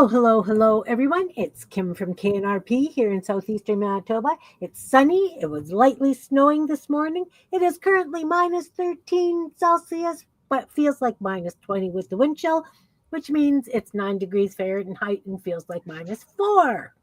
Hello, everyone. It's Kim from K&RP here in southeastern Manitoba. It's sunny. It was lightly snowing this morning. It is currently minus 13 Celsius, but feels like minus 20 with the wind chill, which means it's 9 degrees Fahrenheit and feels like minus 4.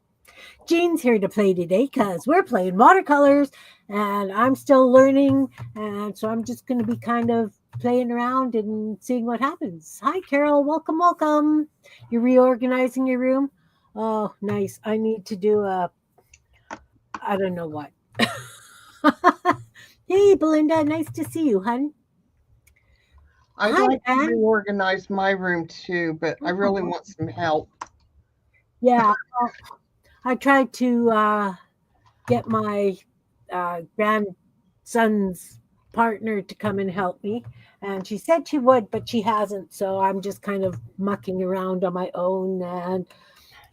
Jean's here to play today because we're playing watercolors and I'm still learning. And so I'm just going to be kind of playing around and seeing what happens. Hi, Carol. Welcome. You're reorganizing your room? Oh, nice. I need to do I don't know what. Hey, Belinda. Nice to see you, hun. I'd Hi, like to Anne. reorganize my room too, but I really want some help. Yeah, I tried to get my grandson's partner to come and help me. And she said she would, but she hasn't. So I'm just kind of mucking around on my own. And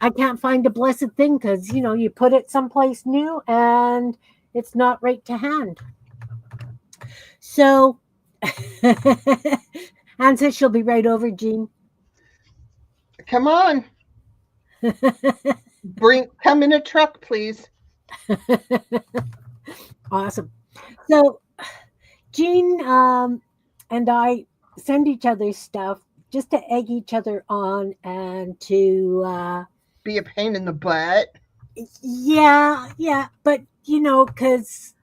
I can't find a blessed thing because, you put it someplace new and it's not right to hand. So Anne says she'll be right over, Jean. Come on, come in a truck, please. Awesome. So Jean and I send each other stuff just to egg each other on and to Be a pain in the butt. yeah, but because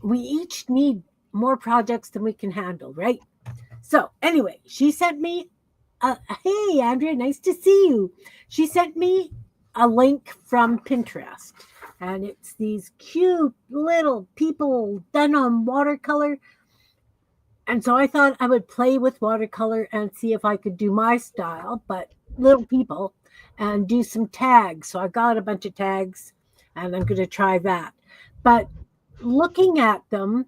we each need more projects than we can handle, right? So anyway, she sent me hey, Andrea, nice to see you. She sent me a link from Pinterest, and it's these cute little people done on watercolor. And so I thought I would play with watercolor and see if I could do my style, but little people, and do some tags. So I got a bunch of tags, and I'm going to try that. But looking at them,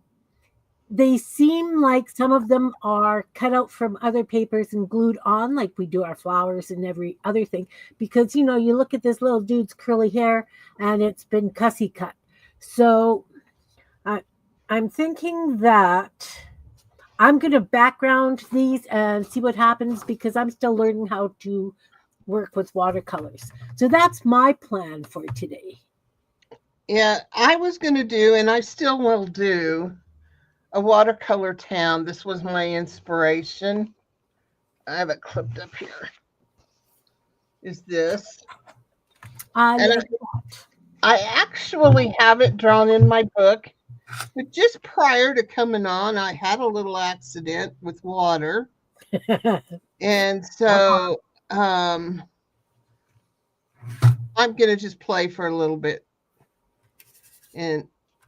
they seem like some of them are cut out from other papers and glued on, like we do our flowers and every other thing. Because, you look at this little dude's curly hair and it's been cussy cut. So I'm thinking that I'm going to background these and see what happens because I'm still learning how to work with watercolors. So that's my plan for today. Yeah, I was going to do, and I still will do, a watercolor town. This was my inspiration. I have it clipped up here. Is this? And I actually have it drawn in my book. But just prior to coming on, I had a little accident with water. And so I'm going to just play for a little bit. And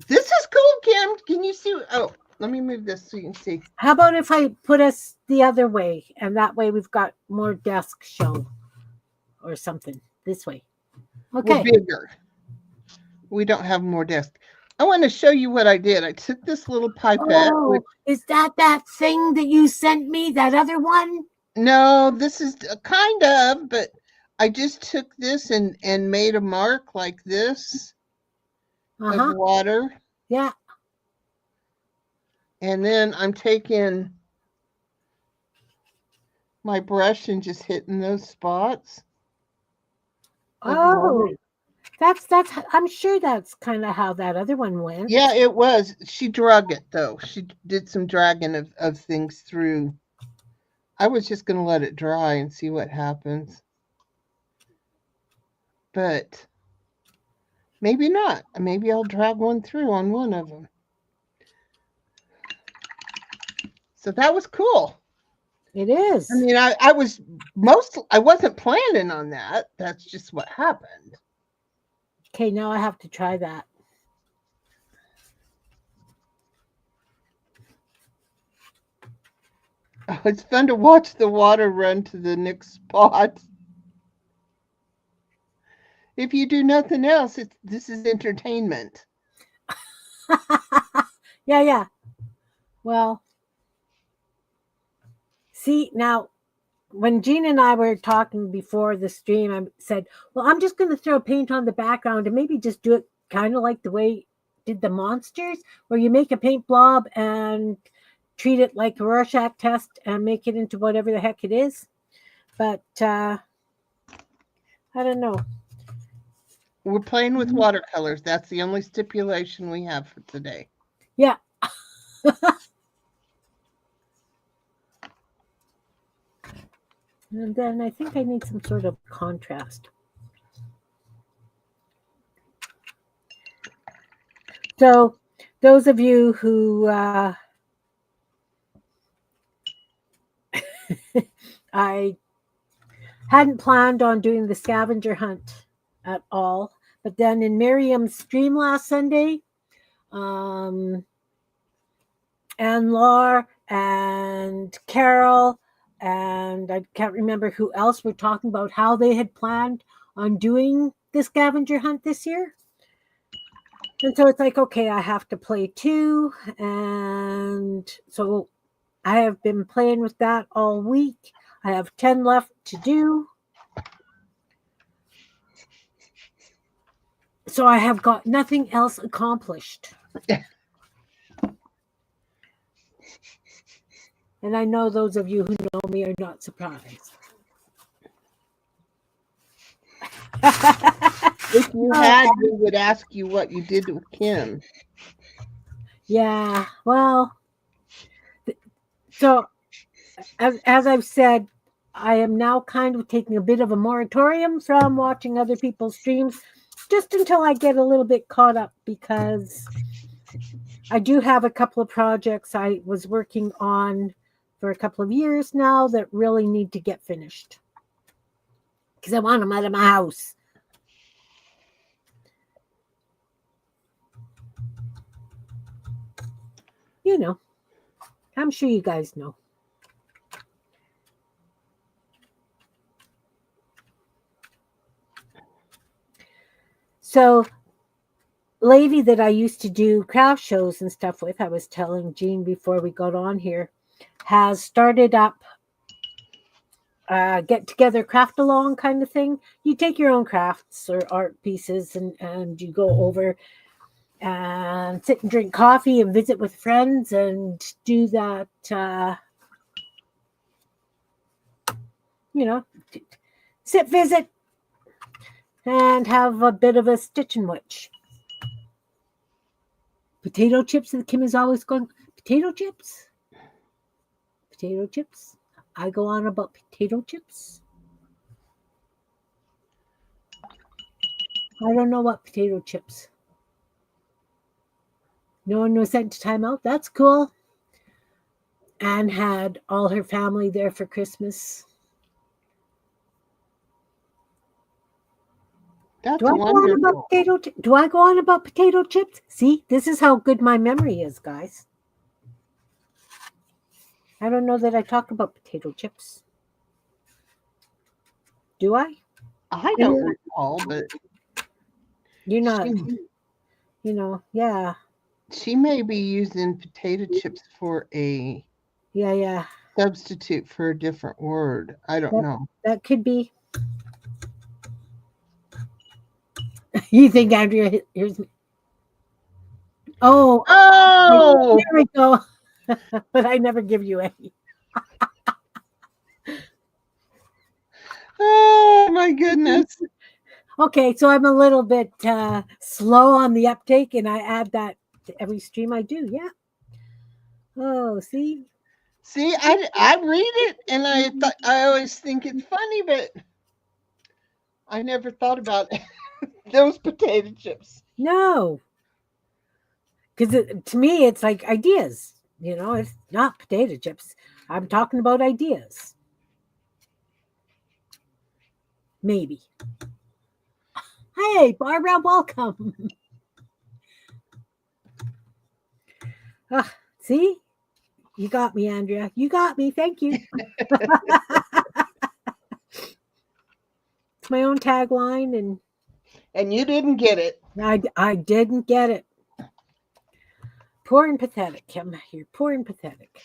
this is cool, Kim. Can you see? Oh, let me move this so you can see. How about if I put us the other way, and that way we've got more desk show or something this way. Okay. We're bigger. We don't have more desk. I want to show you what I did. I took this little pipette. Oh, is that thing that you sent me, that other one? No, this is kind of, but I just took this and made a mark like this of water. Yeah. And then I'm taking my brush and just hitting those spots. Oh, that's I'm sure that's kind of how that other one went. Yeah, it was. She drug it though. She did some dragging of things through. I was just going to let it dry and see what happens. But maybe not. Maybe I'll drag one through on one of them. So that was cool. It is. I mean, I wasn't planning on that. That's just what happened. Okay, now I have to try that. Oh, it's fun to watch the water run to the next spot. If you do nothing else, this is entertainment. Yeah. Well, see, now, when Jean and I were talking before the stream, I said, well, I'm just going to throw paint on the background and maybe just do it kind of like the way did the monsters, where you make a paint blob and treat it like a Rorschach test and make it into whatever the heck it is. but I don't know. We're playing with watercolors. That's the only stipulation we have for today. Yeah. And then I think I need some sort of contrast. So, those of you who I hadn't planned on doing the scavenger hunt at all, but then in Miriam's stream last Sunday, um, and Laura and Carol and I can't remember who else were talking about how they had planned on doing the scavenger hunt this year. And so it's like, okay, I have to play too. And so I have been playing with that all week. I have 10 left to do. So I have got nothing else accomplished. And I know those of you who know me are not surprised. If you had, we would ask you what you did with Kim. Yeah, well, so as I've said, I am now kind of taking a bit of a moratorium from watching other people's streams just until I get a little bit caught up, because I do have a couple of projects I was working on for a couple of years now that really need to get finished because I want them out of my house. You know, I'm sure you guys know. So, lady that I used to do craft shows and stuff with, I was telling Jean before we got on here, has started up get together craft along kind of thing. You take your own crafts or art pieces and you go over and sit and drink coffee and visit with friends and do that, sit, visit, and have a bit of a stitch and witch. Potato chips, that Kim is always going, potato chips? Potato chips? I go on about potato chips? I don't know what potato chips. No one was sent to timeout. That's cool. Anne had all her family there for Christmas. That's Do I go on about potato chips? See, this is how good my memory is, guys. I don't know that I talk about potato chips. Do I? I don't recall, but You're not, yeah. She may be using potato chips for a substitute for a different word. I don't know. That could be. You think, Andrea, here's me. Oh, there we go. But I never give you any. Oh, my goodness. Okay, so I'm a little bit slow on the uptake, and I add that to every stream I do. Yeah. Oh, see? See, I read it, and I always think it's funny, but I never thought about those potato chips. No. Because to me, it's like ideas. It's not potato chips. I'm talking about ideas. Maybe. Hey, Barbara, welcome. See? You got me, Andrea. You got me. Thank you. It's my own tagline, and you didn't get it. I didn't get it. Poor and pathetic, Kim. You're poor and pathetic.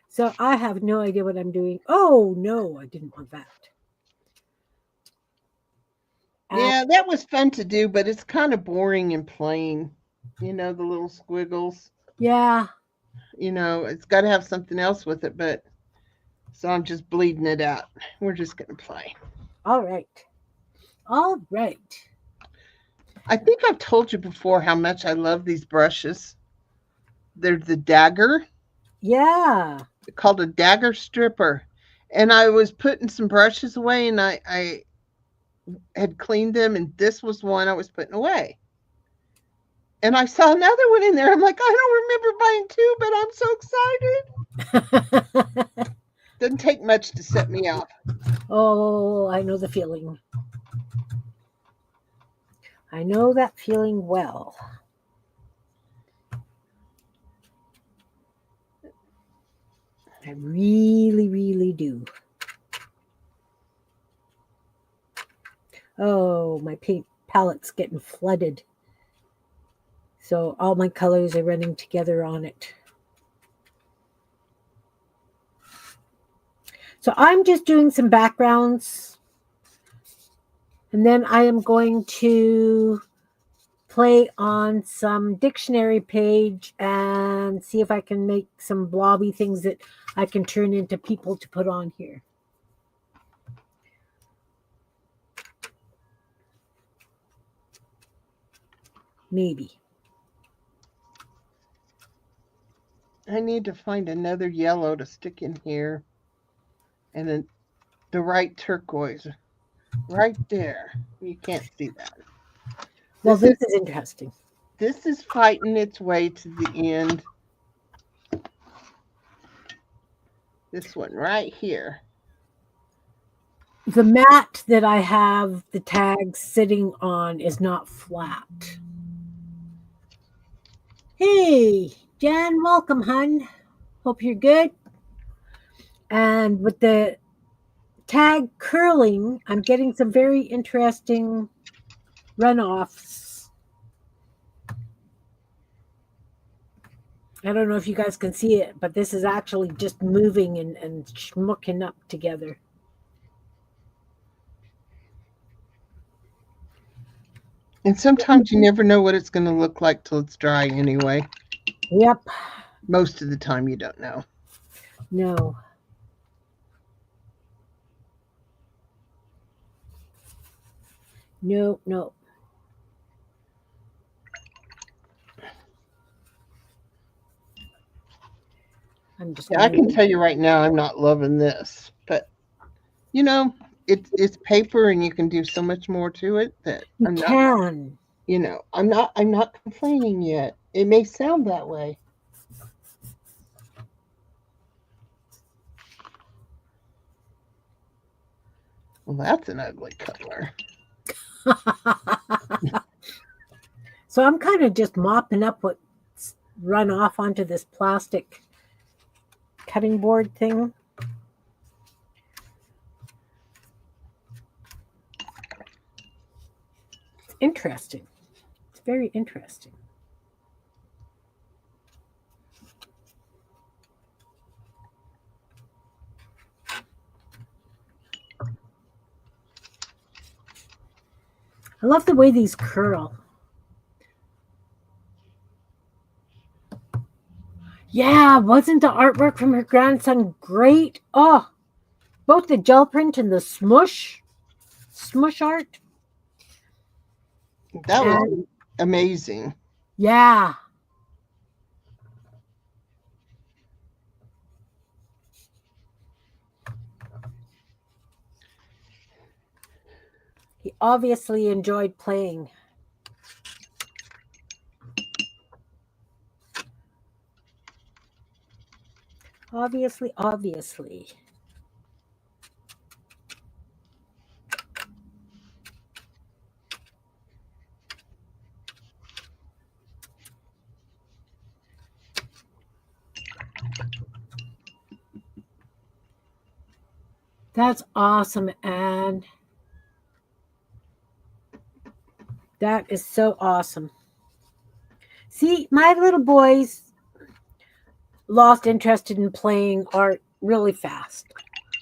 So I have no idea what I'm doing. Oh, no, I didn't want that. Yeah, that was fun to do, but it's kind of boring and plain. The little squiggles. Yeah. It's got to have something else with it, but So I'm just bleeding it out. We're just going to play. All right. All right. I think I've told you before how much I love these brushes. They're the Dagger. Yeah. They're called a Dagger stripper. And I was putting some brushes away, and I had cleaned them, and this was one I was putting away. And I saw another one in there. I'm like, I don't remember buying two, but I'm so excited. Doesn't take much to set me off. Oh, I know the feeling. I know that feeling well. I really, really do. Oh, my paint palette's getting flooded. So all my colors are running together on it. So I'm just doing some backgrounds. And then I am going to play on some dictionary page and see if I can make some blobby things that I can turn into people to put on here. Maybe. I need to find another yellow to stick in here. And then the right turquoise. Right there. You can't see that. Well, this is interesting. This is fighting its way to the end. This one right here. The mat that I have the tags sitting on is not flat. Hey, Jan, welcome, hun. Hope you're good. And with the tag curling, I'm getting some very interesting runoffs. I don't know if you guys can see it, but this is actually just moving and schmucking up together. And sometimes you never know what it's going to look like till it's dry anyway. Yep. Most of the time you don't know. No. No. I can tell you right now, I'm not loving this, but you know, it's paper, and you can do so much more to it that I'm not complaining yet. It may sound that way. Well, that's an ugly color. So I'm kind of just mopping up what's run off onto this plastic cutting board thing. It's interesting. It's very interesting. I love the way these curl. Yeah, wasn't the artwork from her grandson great? Oh, both the gel print and the smush art. That was amazing. Yeah. He obviously enjoyed playing. Obviously. That's awesome, Anne. That is so awesome. See, my little boys lost interest in playing art really fast.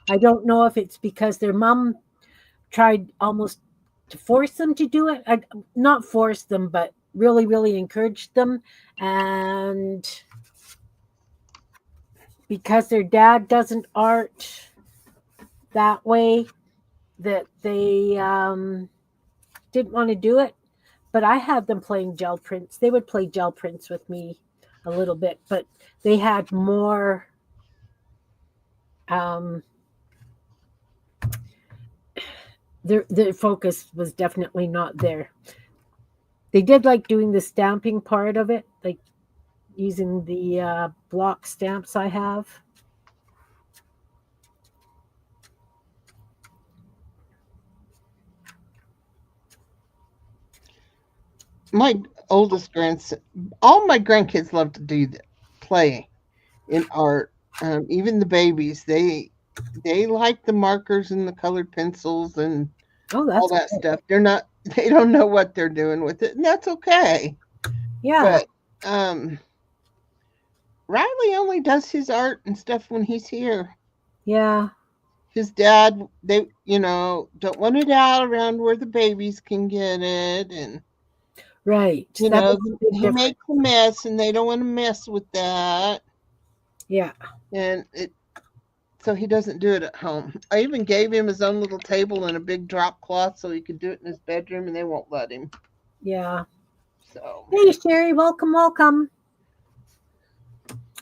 I don't know if it's because their mom tried almost to force them to do it. Not force them, but really, really encouraged them. And because their dad doesn't art that way, that they didn't want to do it. But I had them playing gel prints. They would play gel prints with me a little bit, but they had more. Um, their focus was definitely not there. They did like doing the stamping part of it, like using the block stamps I have. My oldest grandson, all my grandkids love to do that, play in art. Even the babies, they like the markers and the colored pencils and Oh, all that's that good. stuff. They don't know what they're doing with it, and that's okay. Yeah, But Riley only does his art and stuff when he's here. yeah, His dad, they, don't want it out around where the babies can get it, and right. That makes a big he difference. makes a mess, and they don't want to mess with that, Yeah, and so he doesn't do it at home. I even gave him his own little table and a big drop cloth so he could do it in his bedroom, and they won't let him. yeah. So Hey, Sherry, welcome, welcome.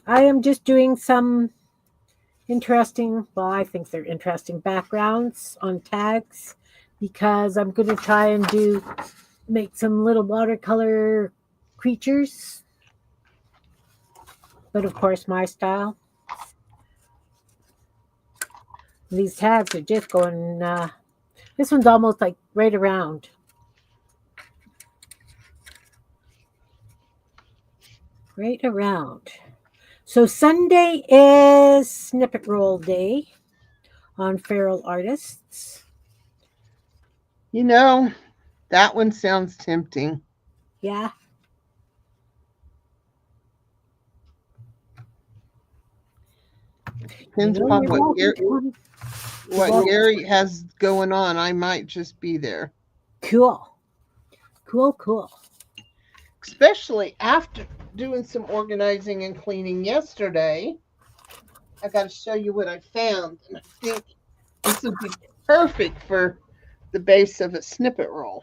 I am just doing some interesting, well, I think they're interesting backgrounds on tags because I'm going to try and make some little watercolor creatures, but of course, my style. These tags are just going, this one's almost like right around. Right around. So Sunday is snippet roll day on Feral Artists. you know that one sounds tempting. Yeah. You Depends know, upon you're welcome to come. You're what welcome. Gary has going on. I might just be there, Cool. Cool, cool. especially after doing some organizing and cleaning yesterday. I got to show you what I found, and I think this would be perfect for the base of a snippet roll.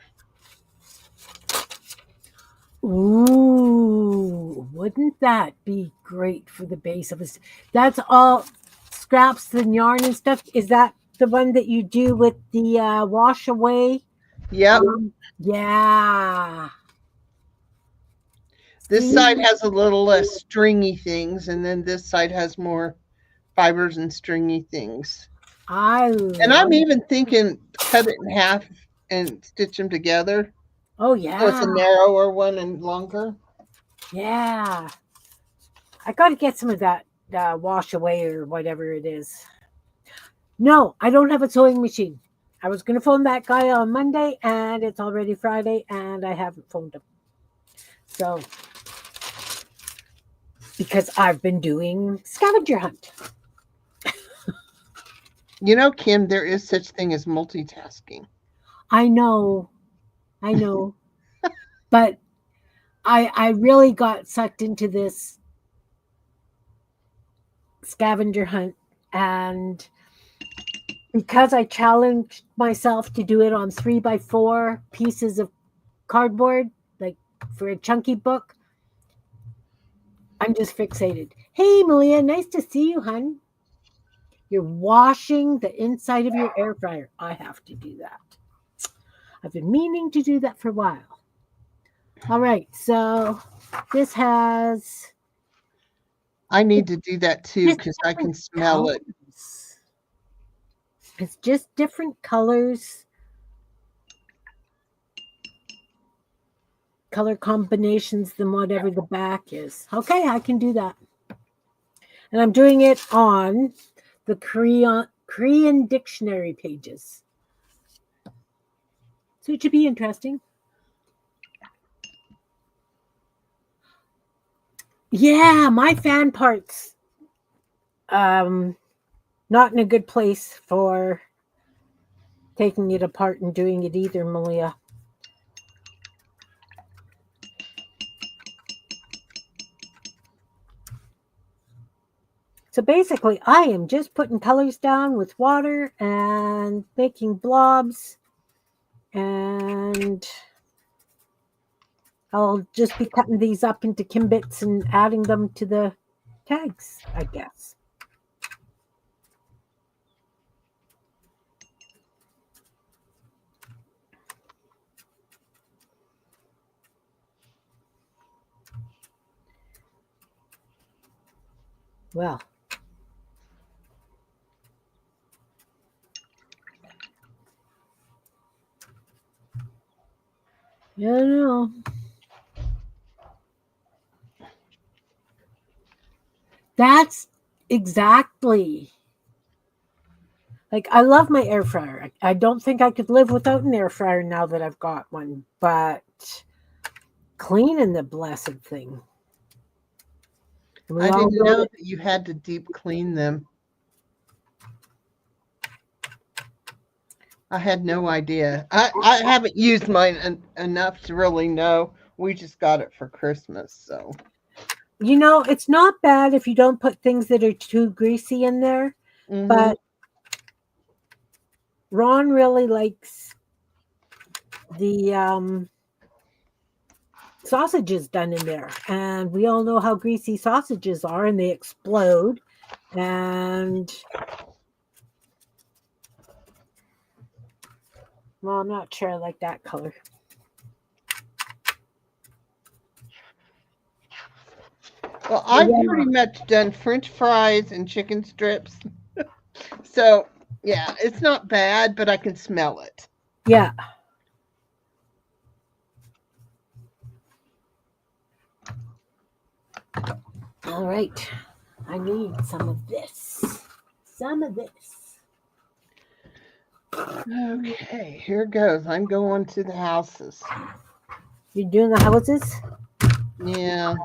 Ooh, wouldn't that be great for the base of a? That's all scraps and yarn and stuff. Is that the one that you do with the wash away? Yep. Yeah. This side See, has a little less stringy things, and then this side has more fibers and stringy things. I And I'm love. even thinking cut it in half and stitch them together. Oh So it's yeah, a narrower one and longer. yeah. I got to get some of that wash away or whatever it is. No, I don't have a sewing machine. I was going to phone that guy on Monday, and it's already Friday, and I haven't phoned him. So, because I've been doing scavenger hunt. Kim, there is such thing as multitasking. I know, I know, but I really got sucked into this scavenger hunt, and because I challenged myself to do it on 3x4 pieces of cardboard, like for a chunky book, I'm just fixated. Hey, Malia, nice to see you, hun. You're washing the inside of your air fryer. I have to do that. I've been meaning to do that for a while. All right, so this has I need to do that too just because I can different smell it. colors. It's just different colors, color combinations than whatever the back is. Okay, I can do that. And I'm doing it on the Korean dictionary pages. So it should be interesting. Yeah, my fan parts not in a good place for taking it apart and doing it either, Malia. So basically, I am just putting colors down with water and making blobs, and I'll just be cutting these up into Kimbits and adding them to the tags, I guess. Well, I don't know. That's exactly. Like, I love my air fryer. I don't think I could live without an air fryer now that I've got one, but cleaning the blessed thing. We I all didn't know know that. that you had to deep clean them. I had no idea. I haven't used mine enough to really know. We just got it for Christmas, so. You know, it's not bad if you don't put things that are too greasy in there, Mm-hmm. but Ron really likes the sausages done in there. And we all know how greasy sausages are, and they explode. And, well, I'm not sure I like that color. Well, But I've yeah, pretty much done French fries and chicken strips. So, yeah, it's not bad, but I can smell it. yeah. All right. I need some of this. Some of this. Okay, here goes. I'm going to the houses. You're doing the houses? Yeah,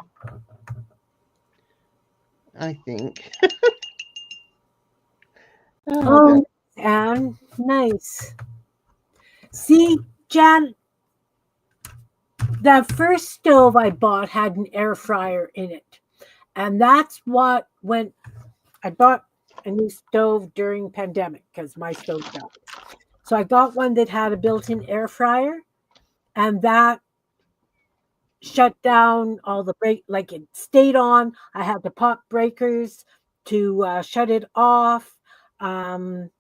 I think. Oh, Oh, and nice. See, Jan, the first stove I bought had an air fryer in it. And that's what went. I bought a new stove during pandemic because my stove died. So I got one that had a built-in air fryer, and that shut down all the break. Like, it stayed on. I had to pop breakers to shut it off. Um,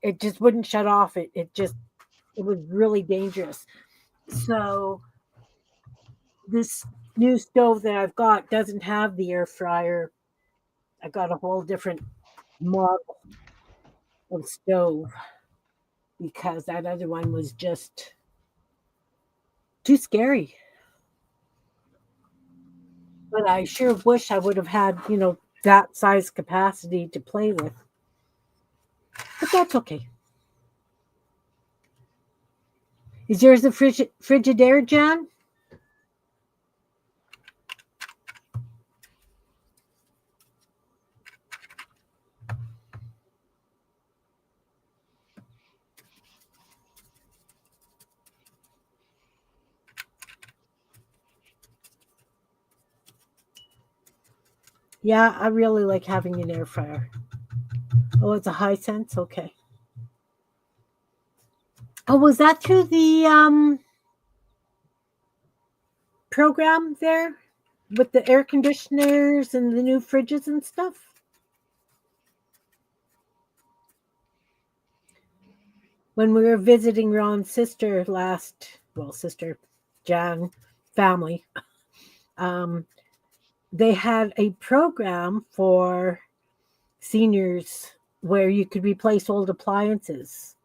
it just wouldn't shut off. It was really dangerous. So this new stove that I've got doesn't have the air fryer. I got a whole different model of stove because that other one was just too scary. But I sure wish I would have had, that size capacity to play with. But that's okay. Is yours a Frigidaire, Jan? Yeah, I really like having an air fryer. Oh, it's a high sense? Okay. Oh, was that through the program there with the air conditioners and the new fridges and stuff? When we were visiting Ron's sister Jan family, um, they had a program for seniors where you could replace old appliances,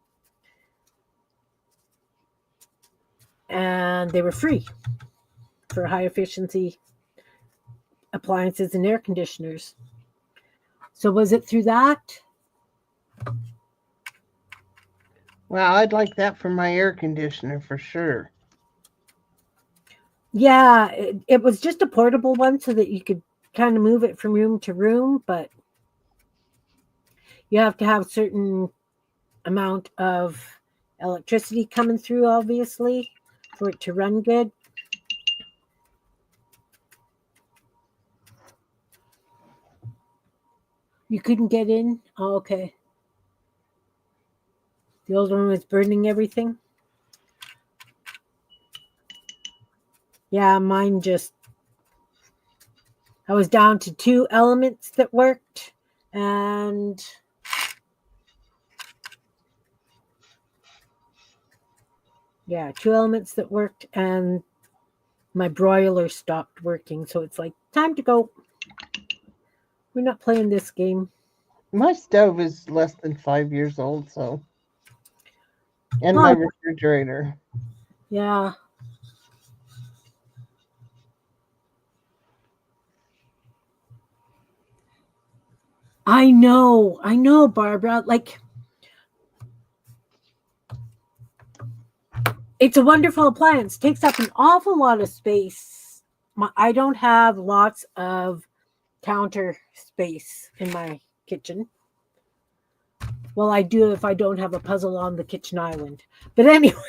and they were free for high efficiency appliances and air conditioners. So was it through that? wow, I'd like that for my air conditioner for sure. Yeah, it was just a portable one so that you could kind of move it from room to room, but you have to have certain amount of electricity coming through, obviously, for it to run good. You couldn't get in? Oh, okay. The old one was burning everything? Yeah, mine just, I was down to two elements that worked, and yeah, two elements that worked, and my broiler stopped working. So it's like, time to go. We're not playing this game. My stove is less than 5 years old, so, and my Oh, refrigerator. yeah. I know, Barbara. Like, it's a wonderful appliance. Takes up an awful lot of space. I don't have lots of counter space in my kitchen. Well, I do if I don't have a puzzle on the kitchen island. But anyway,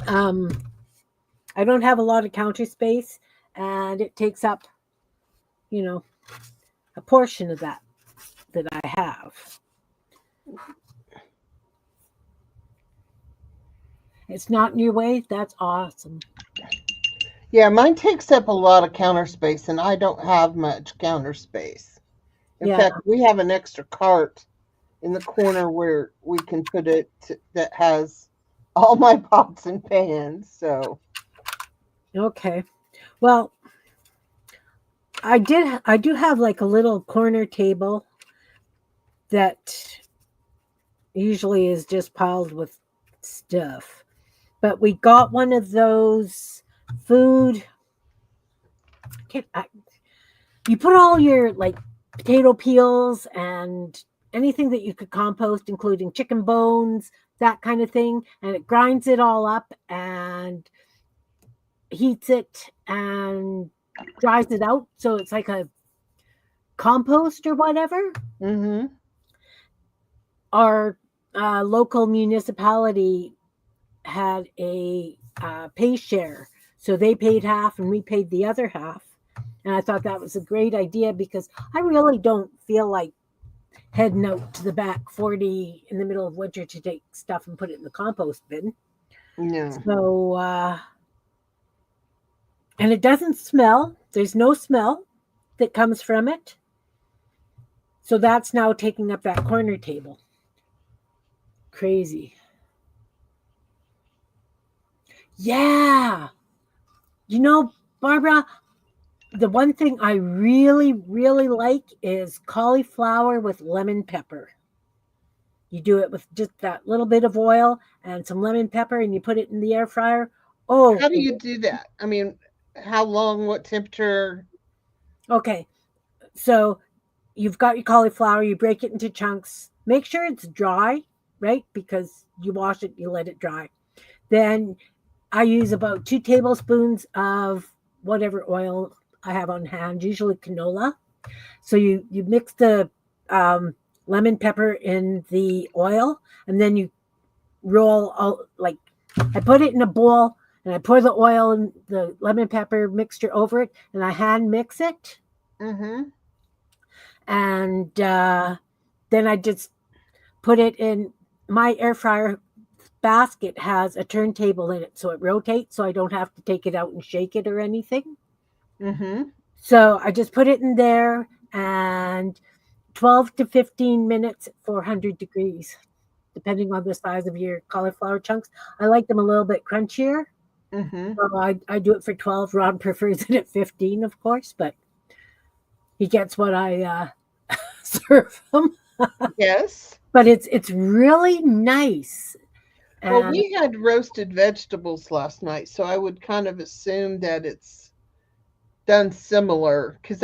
um, I don't have a lot of counter space, and it takes up, you know, a portion of that I have. It's not in your way. That's awesome. Yeah, mine takes up a lot of counter space, and I don't have much counter space. In Yeah. fact, we have an extra cart in the corner where we can put it that has all my pots and pans. So, Okay. Well, I do have like a little corner table that usually is just piled with stuff. But we got one of those food. You put all your like potato peels and anything that you could compost, including chicken bones, that kind of thing, and it grinds it all up and heats it and dries it out. So it's like a compost or whatever. mm-hmm. Our local municipality had a pay share. So they paid half and we paid the other half. And I thought that was a great idea because I really don't feel like heading out to the back 40 in the middle of winter to take stuff and put it in the compost bin. No. So, and it doesn't smell. There's no smell that comes from it. So that's now taking up that corner table. Crazy. Yeah. You know, Barbara, the one thing I really, really like is cauliflower with lemon pepper. You do it with just that little bit of oil and some lemon pepper and you put it in the air fryer. Oh, How do you do that? I mean, how long, what temperature? okay. So you've got your cauliflower, you break it into chunks. Make sure it's dry, right? Because you wash it, you let it dry. Then I use about 2 tablespoons of whatever oil I have on hand, usually canola. So you mix the lemon pepper in the oil, and then you roll all like I put it in a bowl, and I pour the oil and the lemon pepper mixture over it, and I hand mix it, Mm-hmm. and then I just put it in my air fryer basket has a turntable in it, so it rotates, so I don't have to take it out and shake it or anything. Mm-hmm. So I just put it in there and 12 to 15 minutes at 400 degrees, depending on the size of your cauliflower chunks. I like them a little bit crunchier. Mm-hmm. So I do it for 12. Ron prefers it at 15, of course, but he gets what I serve him. Yes. But it's really nice. Well, And we had roasted vegetables last night, so I would kind of assume that it's done similar because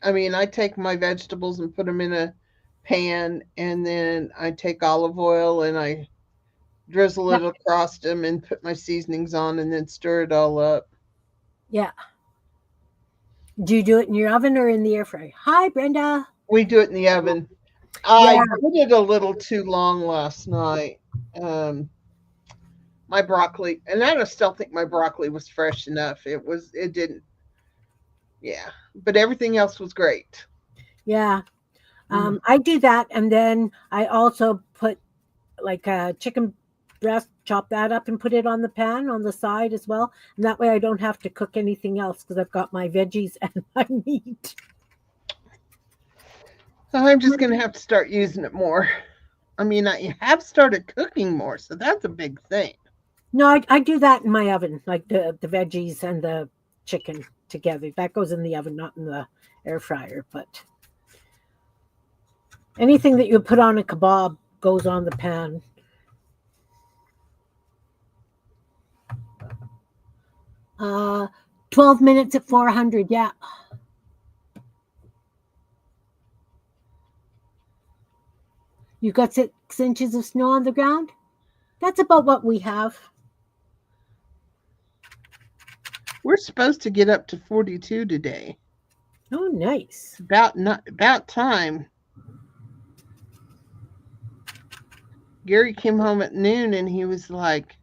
I mean, I take my vegetables and put them in a pan, and then I take olive oil and I drizzle yeah, it across them and put my seasonings on and then stir it all up. yeah. Do you do it in your oven or in the air fryer? Hi, Brenda. We do it in the oven. I Yeah, did it a little too long last night. Um, my broccoli, and I still think my broccoli was fresh enough. It didn't, yeah. but everything else was great. Yeah. I do that, and then I also put like a chicken breast, chop that up and put it on the pan on the side as well. And that way I don't have to cook anything else because I've got my veggies and my meat. I'm just going to have to start using it more. I mean, I have started cooking more, so that's a big thing. No, I do that in my oven, like the veggies and the chicken together. That goes in the oven, not in the air fryer. But anything that you put on a kebab goes on the pan. 12 minutes at 400. Yeah. You got 6 inches of snow on the ground? That's about what we have. We're supposed to get up to 42 today. Oh, nice. About time. Gary came home at noon and he was like,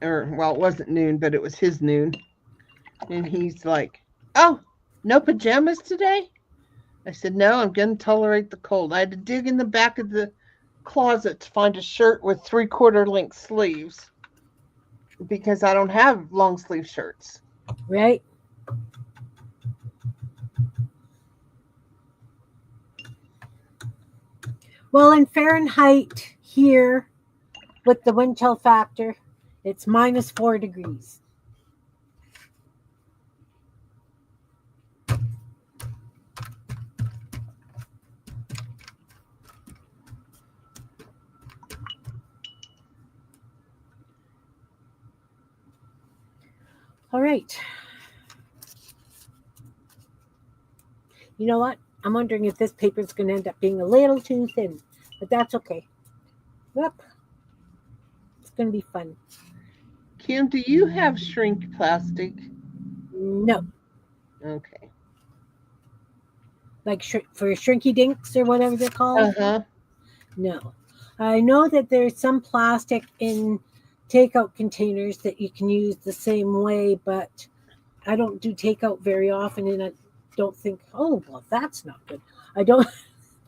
well, it wasn't noon, but it was his noon. And he's like, "Oh, no pajamas today?" I said, "No, I'm going to tolerate the cold." I had to dig in the back of the closet to find a shirt with 3/4 length sleeves because I don't have long sleeve shirts. Right? Well, in Fahrenheit here, with the wind chill factor, it's -4 degrees. All right. You know what? I'm wondering if this paper is going to end up being a little too thin, but that's okay. Yep. It's going to be fun. Kim, do you have shrink plastic? No. Okay. Like for shrinky dinks or whatever they're called? Uh-huh. No. I know that there's some plastic in takeout containers that you can use the same way, but I don't do takeout very often, and I don't think, oh, well, that's not good. I don't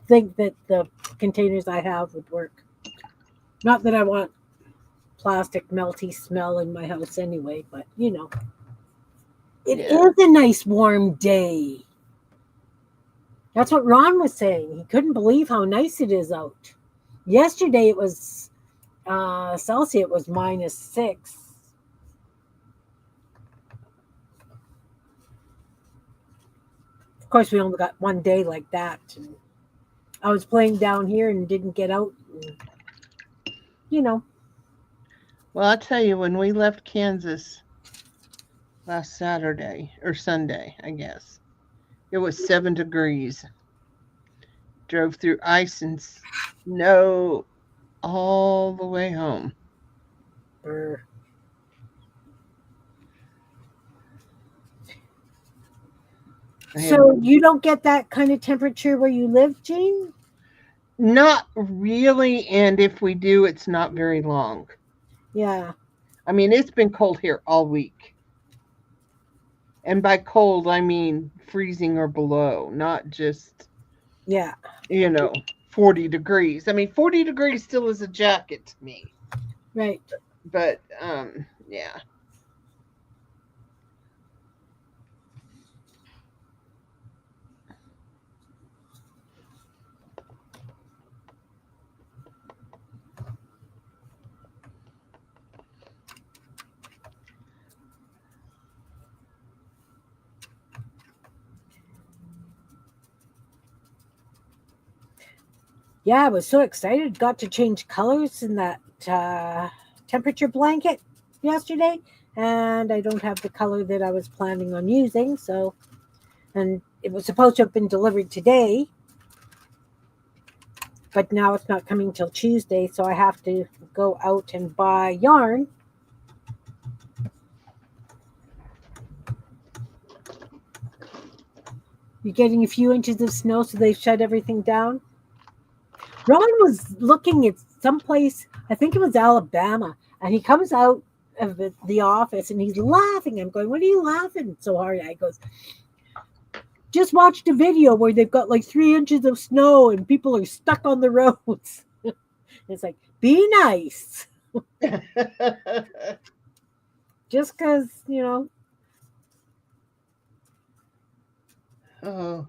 think that the containers I have would work. Not that I want plastic melty smell in my house anyway, but it is a nice warm day. That's what Ron was saying. He couldn't believe how nice it is out. Yesterday it was Celsius, it was -6. Of course, we only got one day like that. And I was playing down here and didn't get out. And, Well, I'll tell you, when we left Kansas last Saturday or Sunday, I guess, it was 7 degrees. Drove through ice and snow all the way home. So you don't get that kind of temperature where you live, Jane? Not really, and if we do, it's not very long. Yeah. I mean, it's been cold here all week. And by cold, I mean freezing or below, not just, 40 degrees. I mean, 40 degrees still is a jacket to me. Right. But, yeah. Yeah, I was so excited. Got to change colors in that temperature blanket yesterday. And I don't have the color that I was planning on using. And it was supposed to have been delivered today. But now it's not coming till Tuesday. So I have to go out and buy yarn. You're getting a few inches of snow, so they've shut everything down. Ron was looking at someplace, I think it was Alabama, and he comes out of the office, and he's laughing. I'm going, "What are you laughing so hard at?" He goes, "Just watched a video where they've got like 3 inches of snow and people are stuck on the roads." It's like, be nice. Just because, Oh,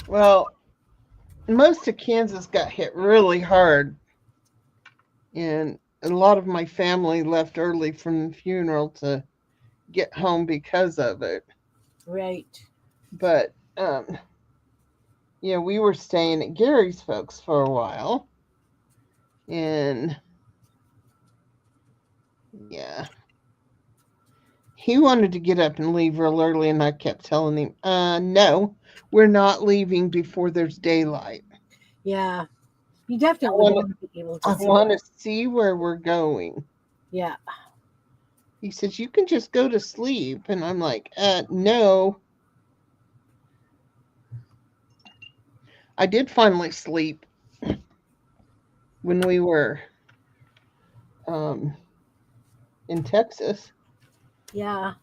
well, most of Kansas got hit really hard, and a lot of my family left early from the funeral to get home because of it. right. But we were staying at Gary's folks for a while, and yeah, he wanted to get up and leave real early, and I kept telling him, no, we're not leaving before there's daylight. Yeah. You definitely want to be able I to see. want to see where we're going. Yeah. He says, you can just go to sleep. And I'm like, no. I did finally sleep when we were in Texas. Yeah.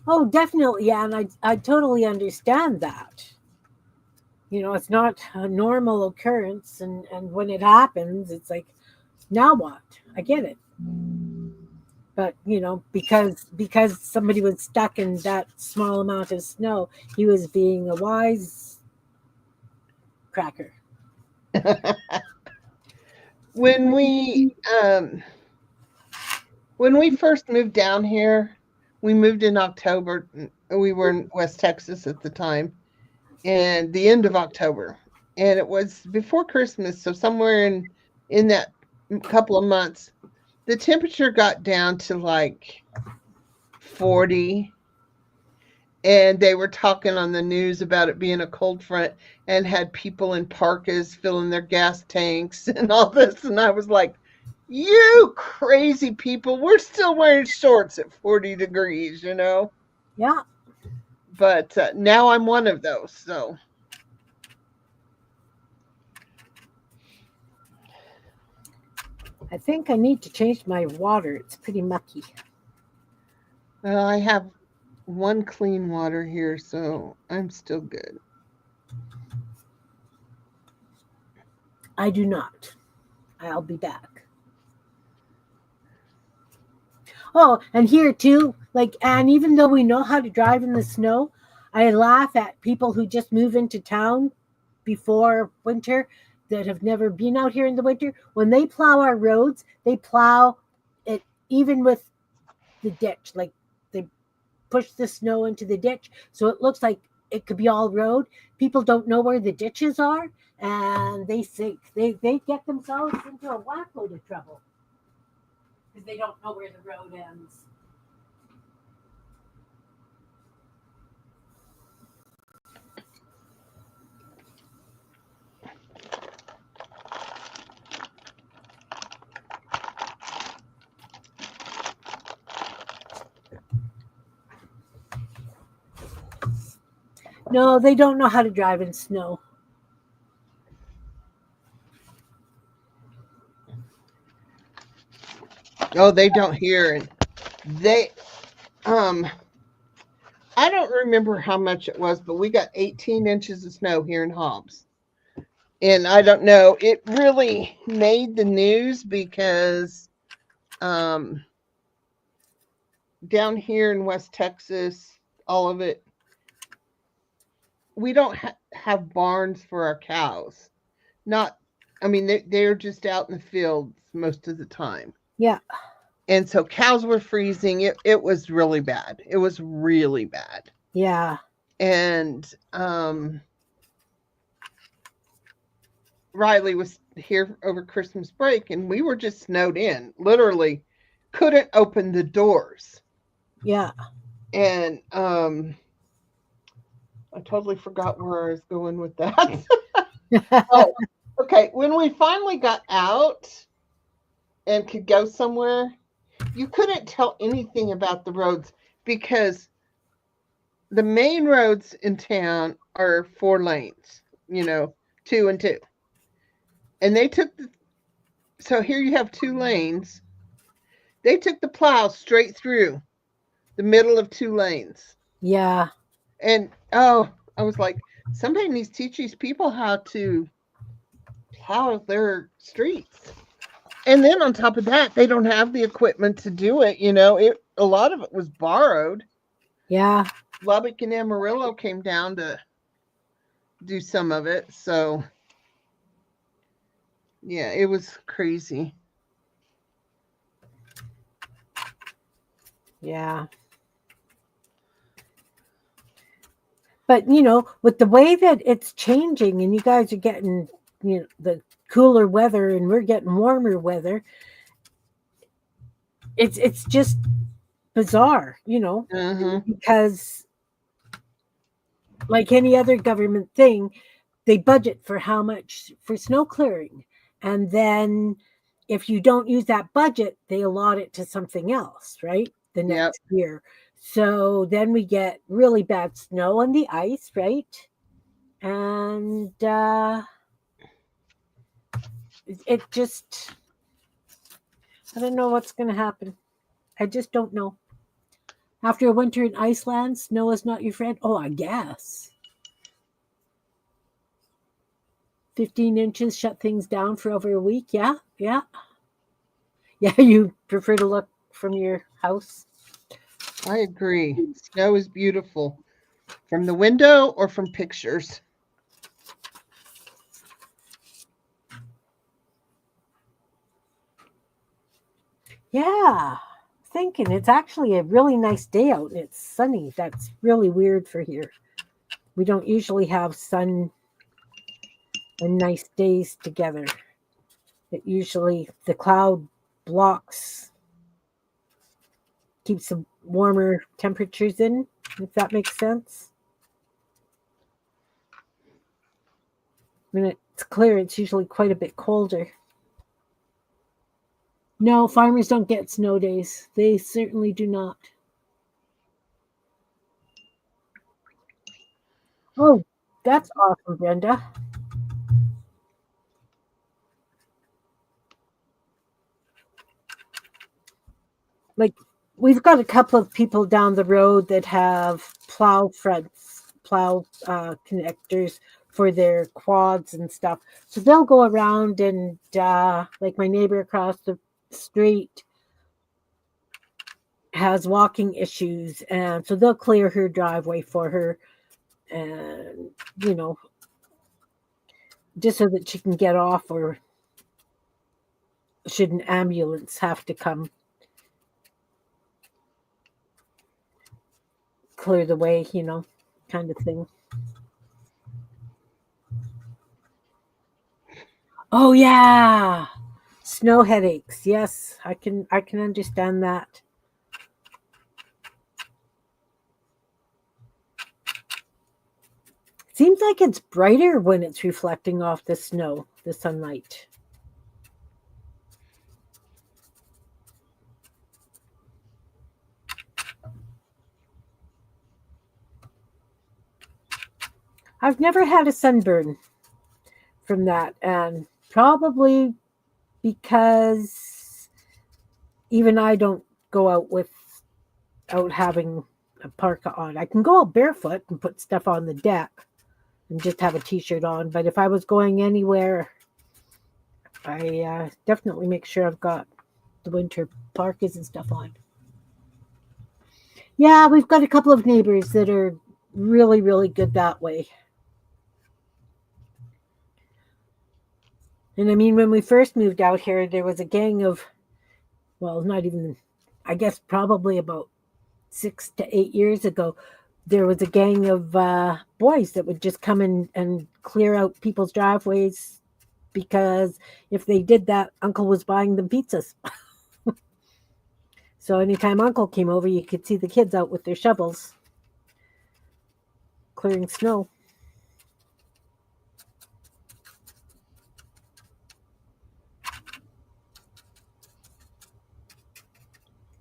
Oh, definitely. Yeah. And I totally understand that. It's not a normal occurrence. And when it happens, it's like, now what? I get it. But, because somebody was stuck in that small amount of snow, he was being a wise cracker. when we first moved down here, we moved in October. We were in West Texas at the time, and the end of October, and it was before Christmas, so somewhere in that couple of months, the temperature got down to like 40, and they were talking on the news about it being a cold front and had people in parkas filling their gas tanks and all this, and I was like, you crazy people, we're still wearing shorts at 40 degrees. Yeah. But now I'm one of those, so I think I need to change my water. It's pretty mucky. I have one clean water here, so I'm still good. I do not. I'll be back. Oh, and here too, and even though we know how to drive in the snow, I laugh at people who just move into town before winter that have never been out here in the winter. When they plow our roads, they plow it even with the ditch. Like, they push the snow into the ditch so it looks like it could be all road. People don't know where the ditches are, and they sink. They get themselves into a whack load of trouble because they don't know where the road ends. No, they don't know how to drive in snow. Oh, they don't hear, and they I don't remember how much it was, but we got 18 inches of snow here in Hobbs. And I don't know, it really made the news because um down here in West Texas, all of it, we don't have barns for our cows. Not, I mean, they're just out in the fields most of the time. Yeah. And so cows were freezing. It was really bad. It was really bad. Yeah. And Riley was here over Christmas break, and we were just snowed in. Literally couldn't open the doors. Yeah. And I totally forgot where I was going with that. Oh, okay. When we finally got out and could go somewhere, you couldn't tell anything about the roads because the main roads in town are 4 lanes, 2 and 2. And they took So here you have 2 lanes. They took the plow straight through the middle of 2 lanes. Yeah. And oh, I was like, somebody needs to teach these people how to plow their streets. And then on top of that, they don't have the equipment to do it. A lot of it was borrowed. Yeah. Lubbock and Amarillo came down to do some of it. So yeah, it was crazy. Yeah. But with the way that it's changing and you guys are getting, the cooler weather and we're getting warmer weather, it's just bizarre, Mm-hmm. because like any other government thing, they budget for how much for snow clearing. And then if you don't use that budget, they allot it to something else, right? The Yep. next year. So then we get really bad snow on the ice, right? And it just, I don't know what's going to happen. I just don't know. After a winter in Iceland, snow is not your friend. Oh, I guess. 15 inches shut things down for over a week. Yeah, yeah. Yeah, you prefer to look from your house? I agree. Snow is beautiful from the window or from pictures. Yeah. Thinking it's actually a really nice day out and it's sunny. That's really weird for here. We don't usually have sun and nice days together. It usually the cloud blocks keeps the warmer temperatures in, if that makes sense. When it's clear, it's usually quite a bit colder. No, farmers don't get snow days. They certainly do not. Oh, that's awesome, Brenda. Like, we've got a couple of people down the road that have plow fronts, plow connectors for their quads and stuff. So they'll go around and, like, my neighbor across the street has walking issues, and so they'll clear her driveway for her, and just so that she can get off, or should an ambulance have to come clear the way, kind of thing. Oh yeah, snow headaches. Yes, I can understand that. Seems like it's brighter when it's reflecting off the snow, the sunlight. I've never had a sunburn from that, and probably because even I don't go out without having a parka on. I can go out barefoot and put stuff on the deck and just have a t-shirt on, but if I was going anywhere, I definitely make sure I've got the winter parkas and stuff on. Yeah, we've got a couple of neighbors that are really, really good that way. And I mean, when we first moved out here, there was a gang of, well, not even, I guess probably about 6 to 8 years ago, there was a gang of boys that would just come in and clear out people's driveways because if they did that, Uncle was buying them pizzas. So anytime Uncle came over, you could see the kids out with their shovels clearing snow.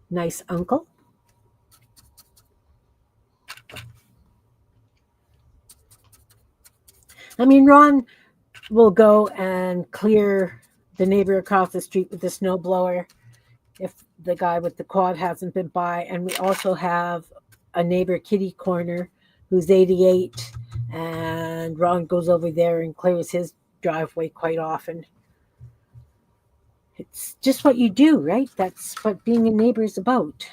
Nice uncle. I mean, Ron will go and clear the neighbor across the street with the snow blower if the guy with the quad hasn't been by. And we also have a neighbor, Kitty Corner, who's 88, and Ron goes over there and clears his driveway quite often. It's just what you do, right? That's what being a neighbor is about.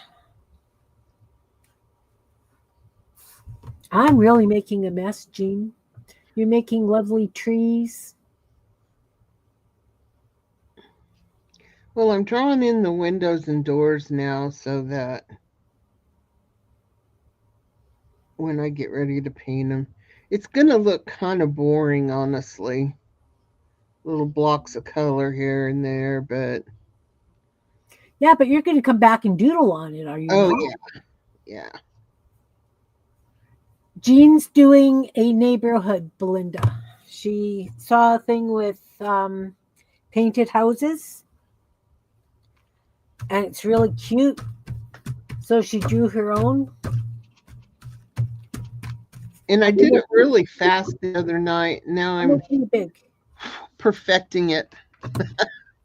I'm really making a mess, Jean. You're making lovely trees. Well, I'm drawing in the windows and doors now so that when I get ready to paint them, it's going to look kind of boring, honestly. Little blocks of color here and there, but Yeah, but you're going to come back and doodle on it, are you oh not? yeah. Jean's doing a neighborhood, Belinda. She saw a thing with painted houses, and it's really cute. So she drew her own. And I did it really fast the other night. Now I'm big. perfecting it.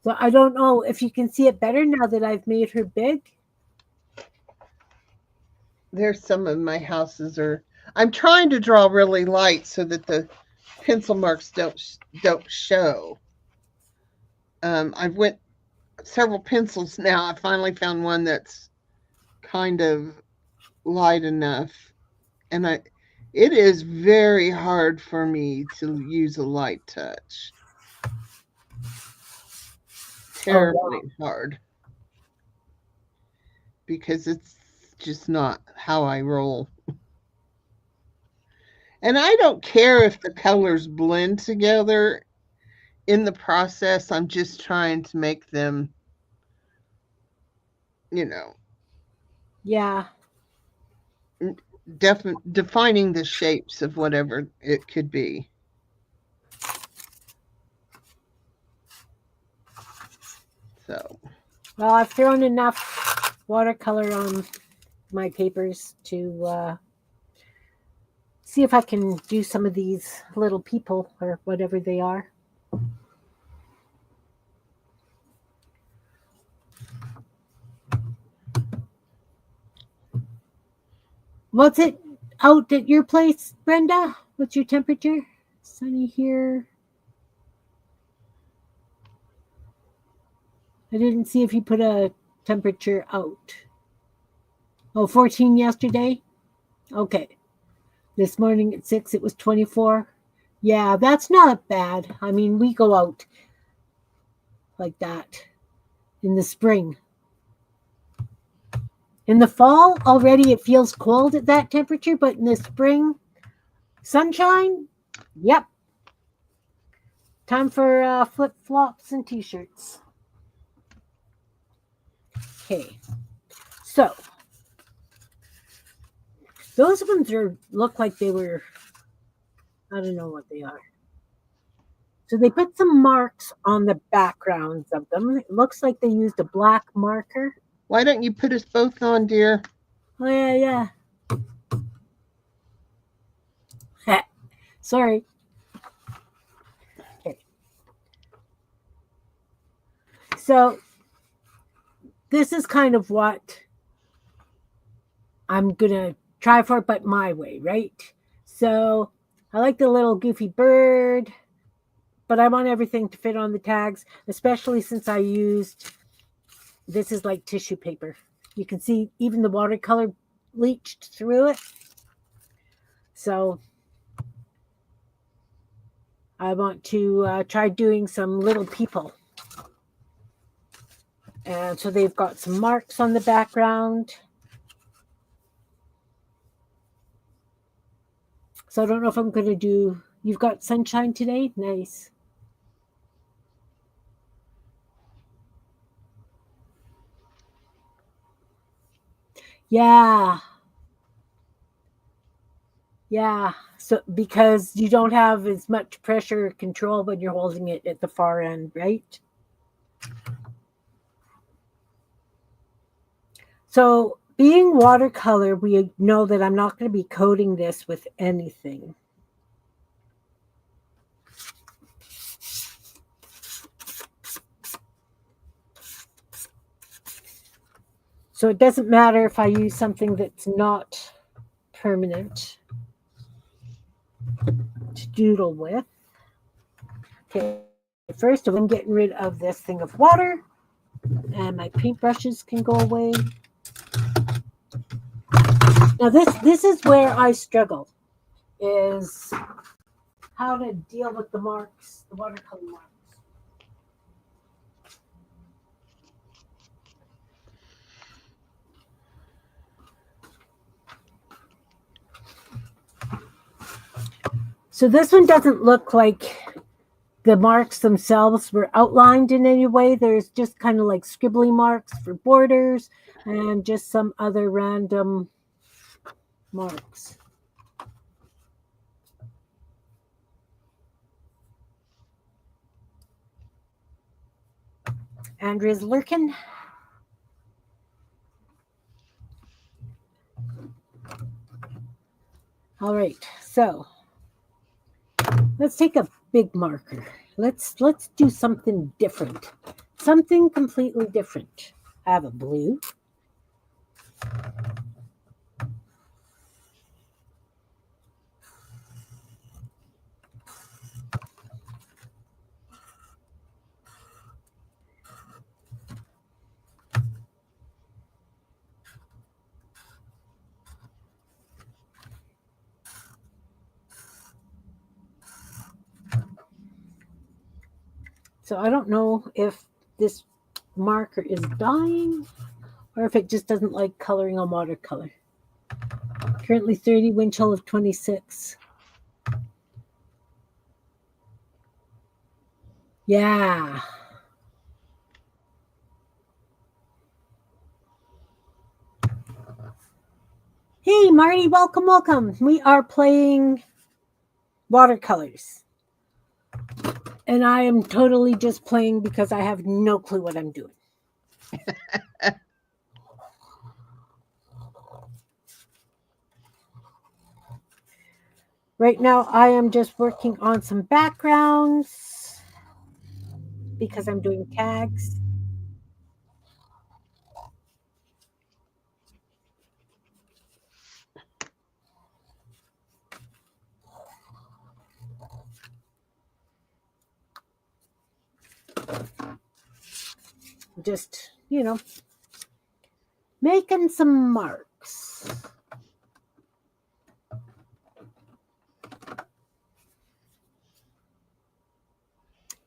So I don't know if you can see it better now that I've made her big. There's some of my houses are. I'm trying to draw really light so that the pencil marks don't show. I've went several pencils now. I finally found one that's kind of light enough, and it is very hard for me to use a light touch. Terribly hard because it's just not how I roll. And I don't care if the colors blend together in the process. I'm just trying to make them, Yeah. defining the shapes of whatever it could be. So, well, I've thrown enough watercolor on my papers to see if I can do some of these little people or whatever they are. What's it out at your place, Brenda? What's your temperature? Sunny here. I didn't see if you put a temperature out. Oh, 14 yesterday? Okay. This morning at 6, it was 24. Yeah, that's not bad. I mean, we go out like that in the spring. In the fall, already it feels cold at that temperature, but in the spring, sunshine, yep. Time for flip-flops and t-shirts. Okay, so those ones look like they were, I don't know what they are. So they put some marks on the backgrounds of them. It looks like they used a black marker. Why don't you put us both on, dear? Oh, yeah. Sorry. Okay. So this is kind of what I'm going to try for, but my way, right? So I like the little goofy bird, but I want everything to fit on the tags, especially since I used, this is like tissue paper. You can see even the watercolor leached through it. So I want to try doing some little people. And so they've got some marks on the background. So I don't know if I'm going to do, you've got sunshine today? Nice. Yeah. Yeah. So because you don't have as much pressure or control when you're holding it at the far end, right? So being watercolor, we know that I'm not going to be coating this with anything. So it doesn't matter if I use something that's not permanent to doodle with. Okay, first of all, I'm getting rid of this thing of water, and my paintbrushes can go away. Now this is where I struggle, is how to deal with the marks, the watercolor marks. So this one doesn't look like the marks themselves were outlined in any way. There's just kind of like scribbly marks for borders and just some other random marks. Andrea's lurking. All right, so let's take a big marker. Let's do something different. Something completely different. I have a blue. So I don't know if this marker is dying or if it just doesn't like coloring on watercolor. Currently 30, wind chill of 26. Yeah. Hey, Marty, welcome, welcome. We are playing watercolors. And I am totally just playing because I have no clue what I'm doing. Right now, I am just working on some backgrounds because I'm doing tags. Just, making some marks.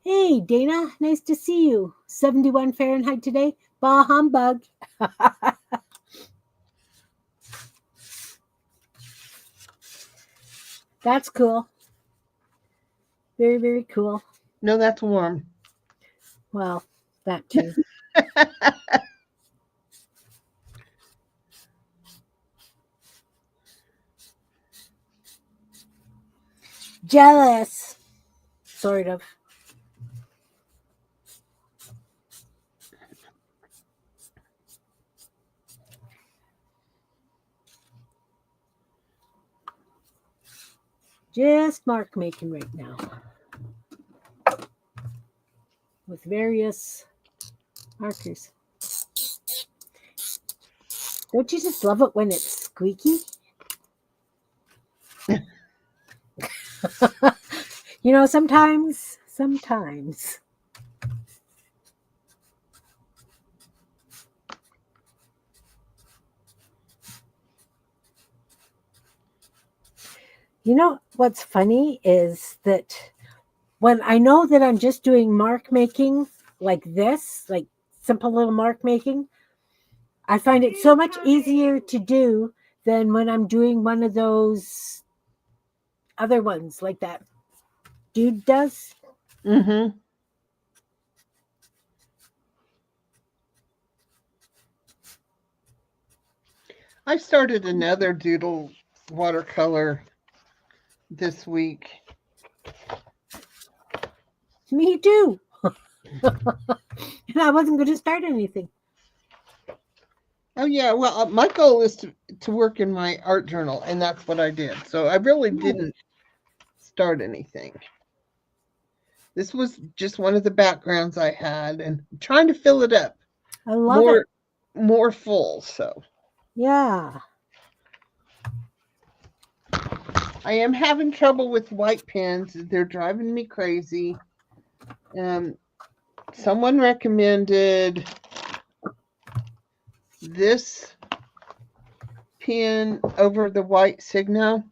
Hey, Dana, nice to see you. 71 Fahrenheit today. Bah humbug. That's cool. Very, very cool. No, that's warm. Well, that too. Jealous. Sort of. Just mark making right now. With various markers. Don't you just love it when it's squeaky? Sometimes. What's funny is that when I know that I'm just doing mark making like this, like simple little mark making, I find it so much easier to do than when I'm doing one of those other ones like that dude does. Mm-hmm. I started another doodle watercolor this week. Me too. And I wasn't going to start anything. Oh yeah, well, my goal is to work in my art journal, and that's what I did. So I really didn't start anything. This was just one of the backgrounds I had, and I'm trying to fill it up. I love it. more full. So Yeah. I am having trouble with white pens. They're driving me crazy. Someone recommended this pen over the white Signo,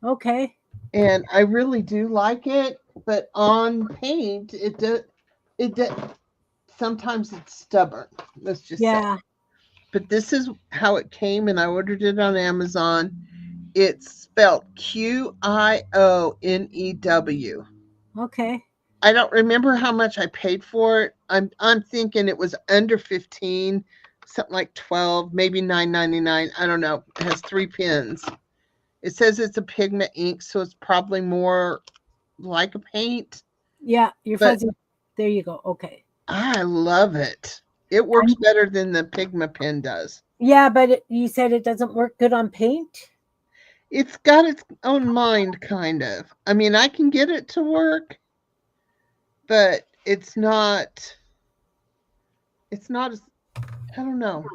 Okay. and I really do like it. But on paint, it does. Sometimes it's stubborn. Let's just say. Yeah. But this is how it came, and I ordered it on Amazon. It's spelled Quionew. Okay. I don't remember how much I paid for it. I'm thinking it was under 15, something like 12, maybe 9.99. I don't know. It has 3 pins. It says it's a pigment ink, so it's probably more like a paint, Yeah. You're but fuzzy. There you go. Okay. I love it. It works better than the Pigma pen does. Yeah, but you said it doesn't work good on paint? It's got its own mind, kind of. I mean, I can get it to work, but it's not as, I don't know.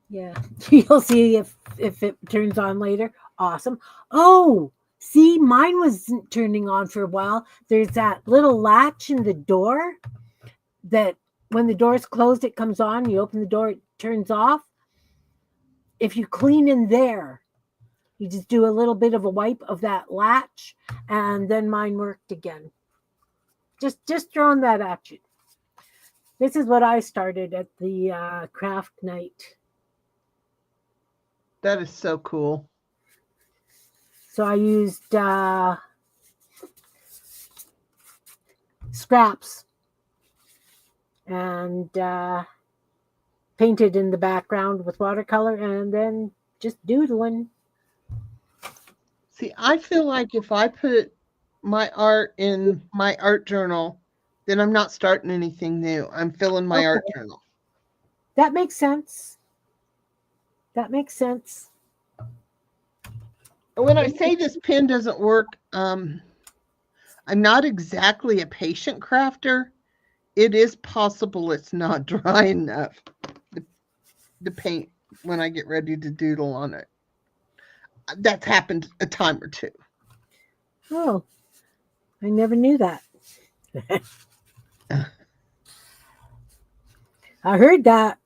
Yeah. You'll see if it turns on later. Awesome. Oh, see, mine wasn't turning on for a while. There's that little latch in the door that when the door's closed, it comes on. You open the door, it turns off. If you clean in there, you just do a little bit of a wipe of that latch, and then mine worked again. Just throwing that at you. This is what I started at the craft night. That is so cool. So I used scraps and painted in the background with watercolor and then just doodling. See, I feel like if I put my art in my art journal, then I'm not starting anything new. I'm filling my art Okay. journal. That makes sense. That makes sense. When I say this pen doesn't work, I'm not exactly a patient crafter. It is possible it's not dry enough, the, the paint, when I get ready to doodle on it. That's happened a time or two. Oh, I never knew that. I heard that.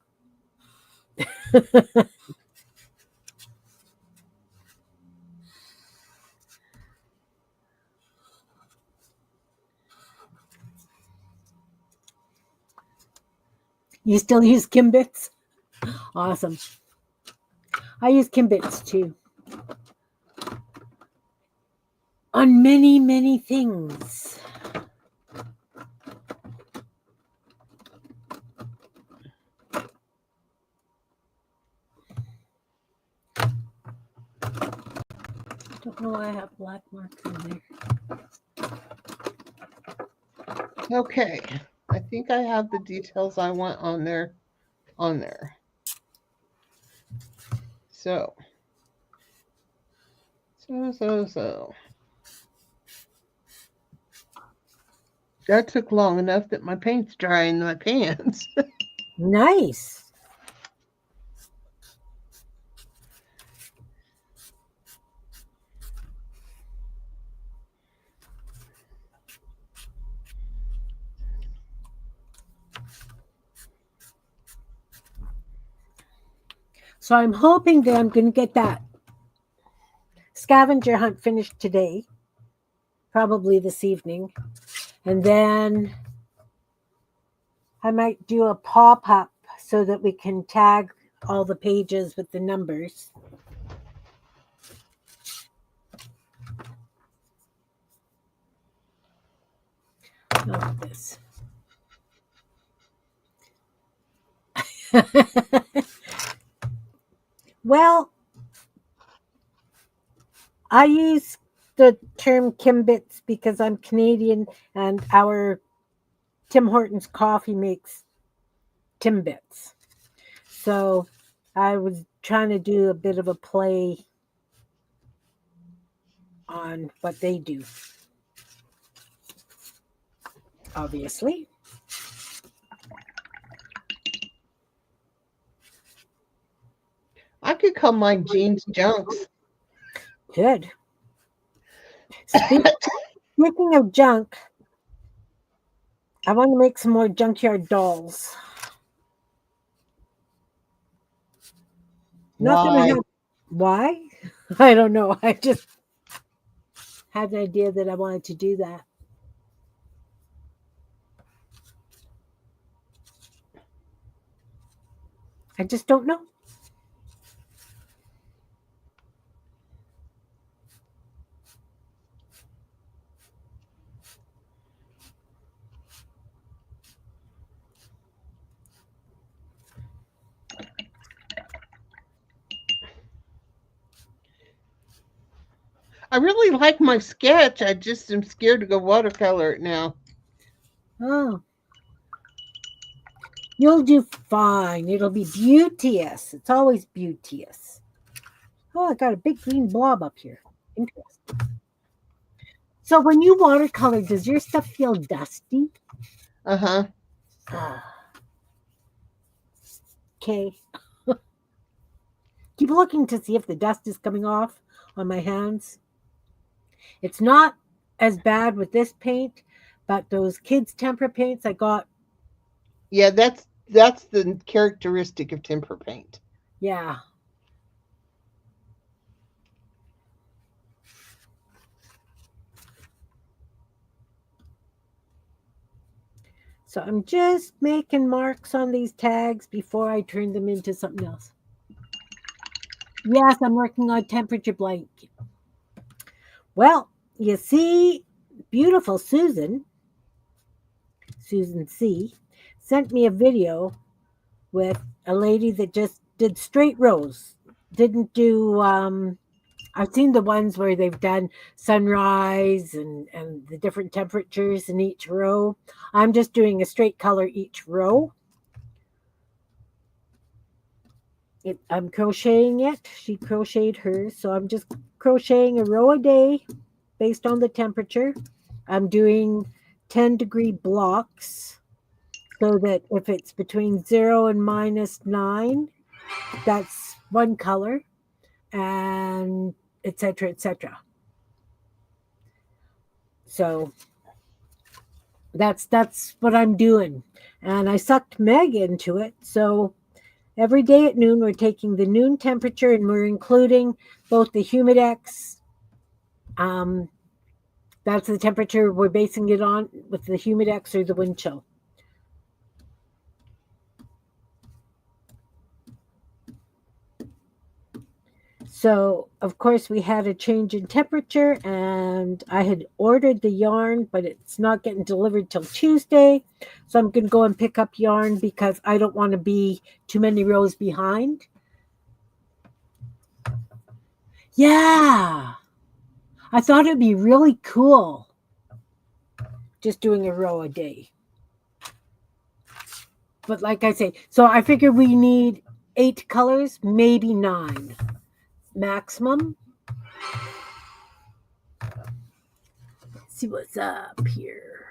You still use Kimbits? Awesome. I use Kimbits too. On many, many things. Don't know why I have black marks in there. Okay, I think I have the details I want on there. So. That took long enough that my paint's dry in my pants. Nice. So I'm hoping that I'm going to get that scavenger hunt finished today, probably this evening. And then I might do a pop up so that we can tag all the pages with the numbers. Look at this. Well, I use the term Kimbits because I'm Canadian and our Tim Hortons coffee makes Timbits. So I was trying to do a bit of a play on what they do, obviously. could call mine jeans junks. Good. Speaking of junk, I want to make some more junkyard dolls. Not that I Why? have. Why? I don't know. I just had an idea that I wanted to do that. I just don't know. I really like my sketch. I just am scared to go watercolor it now. Oh, you'll do fine. It'll be beauteous. It's always beauteous. Oh, I got a big green blob up here. Interesting. So when you watercolor, does your stuff feel dusty? Uh-huh. Okay. Keep looking to see if the dust is coming off on my hands. It's not as bad with this paint, but those kids' temper paints I got, Yeah, that's the characteristic of temper paint. yeah. So I'm just making marks on these tags before I turn them into something else. Yes, I'm working on temperature blank. Well, you see, beautiful Susan C, sent me a video with a lady that just did straight rows. Didn't do I've seen the ones where they've done sunrise and the different temperatures in each row. I'm just doing a straight color each row. I'm crocheting it. She crocheted hers, so I'm just crocheting a row a day based on the temperature. I'm doing 10-degree blocks so that if it's between 0 and -9, that's one color, and etc. etc. So that's what I'm doing. And I sucked Meg into it. So every day at noon, we're taking the noon temperature and we're including both the humidex. That's the temperature we're basing it on with the humidex or the wind chill. So, of course, we had a change in temperature, and I had ordered the yarn, but it's not getting delivered till Tuesday. So, I'm going to go and pick up yarn because I don't want to be too many rows behind. Yeah, I thought it'd be really cool just doing a row a day. But, like I say, so I figure we need 8 colors, maybe 9 maximum. Let's see what's up here.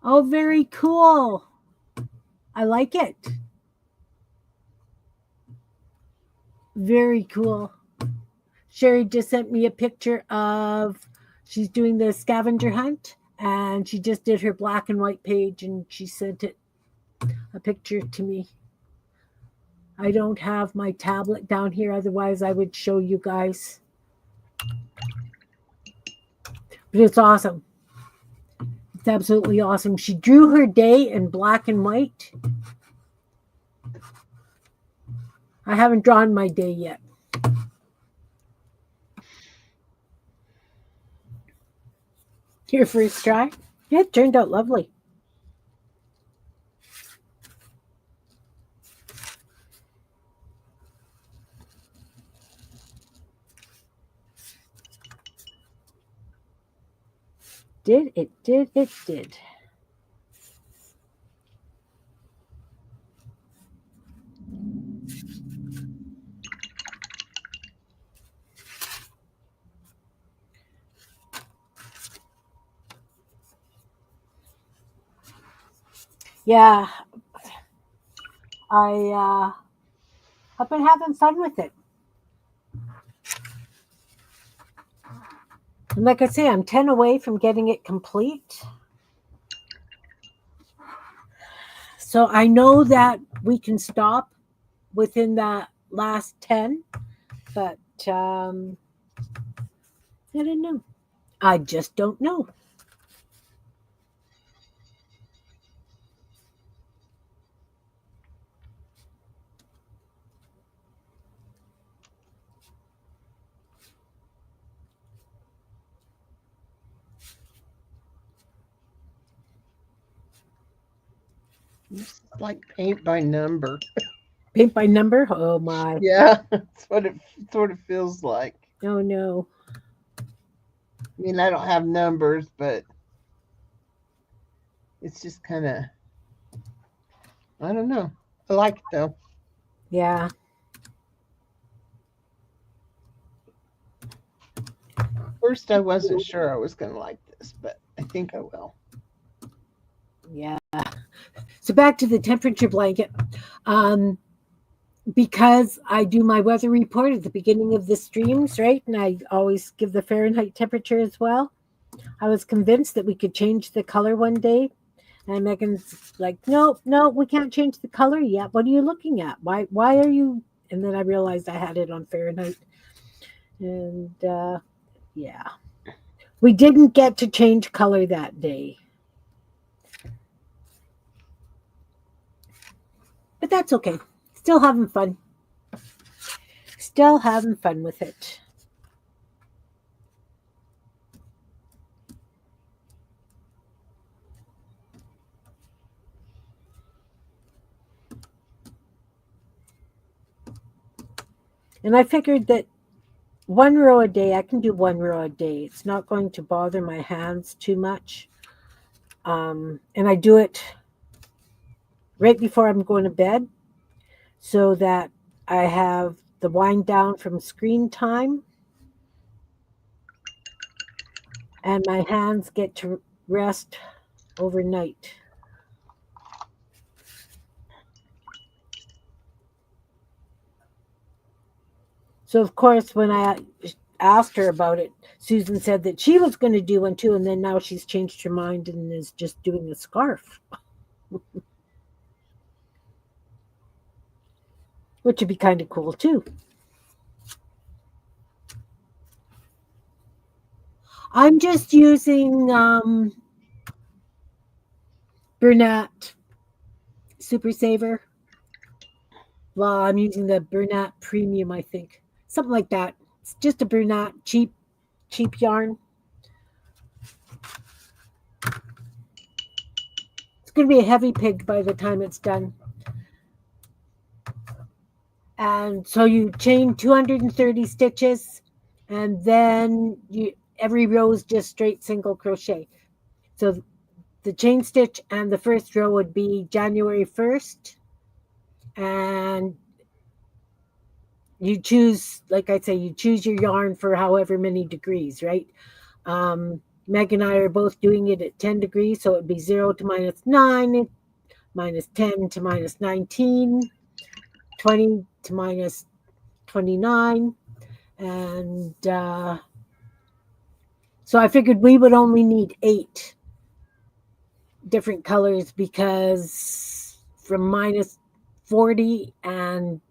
Oh, very cool. I like it. Very cool. Sherry just sent me a picture of she's doing the scavenger hunt and she just did her black and white page and she sent it a picture to me. I don't have my tablet down here, otherwise I would show you guys. But it's awesome. It's absolutely awesome. She drew her day in black and white. I haven't drawn my day yet. Your first try? Yeah, it turned out lovely. It did. Yeah, I've been having fun with it. And like I say, I'm 10 away from getting it complete. So I know that we can stop within that last 10, but I don't know. I just don't know. This is like paint by number. Paint by number? Oh my. Yeah, that's what it sort of feels like. Oh no. I mean, I don't have numbers, but it's just kind of, I don't know. I like it though. Yeah. First, I wasn't sure I was going to like this, but I think I will. Yeah. So back to the temperature blanket. Um, because I do my weather report at the beginning of the streams, right? And I always give the Fahrenheit temperature as well. I was convinced that we could change the color one day. And Megan's like, no, no, we can't change the color yet. What are you looking at? Why are you? And then I realized I had it on Fahrenheit. And yeah, we didn't get to change color that day. But that's okay. Still having fun. Still having fun with it. And I figured that one row a day, I can do one row a day. It's not going to bother my hands too much. And I do it right before I'm going to bed so that I have the wind down from screen time and my hands get to rest overnight. So, of course, when I asked her about it, Susan said that she was going to do one too, and then now she's changed her mind and is just doing a scarf, which would be kind of cool too. I'm just using Bernat Super Saver. Well, I'm using the Bernat Premium, I think. Something like that. It's just a Bernat cheap yarn. It's going to be a heavy pig by the time it's done. And so you chain 230 stitches, and then every row is just straight single crochet. So the chain stitch and the first row would be January 1st, and you choose, like I say, you choose your yarn for however many degrees, right? Meg and I are both doing it at 10 degrees, so it'd be 0 to -9, -10 to -19, 20 to -29. And so I figured we would only need 8 different colors because from -40 and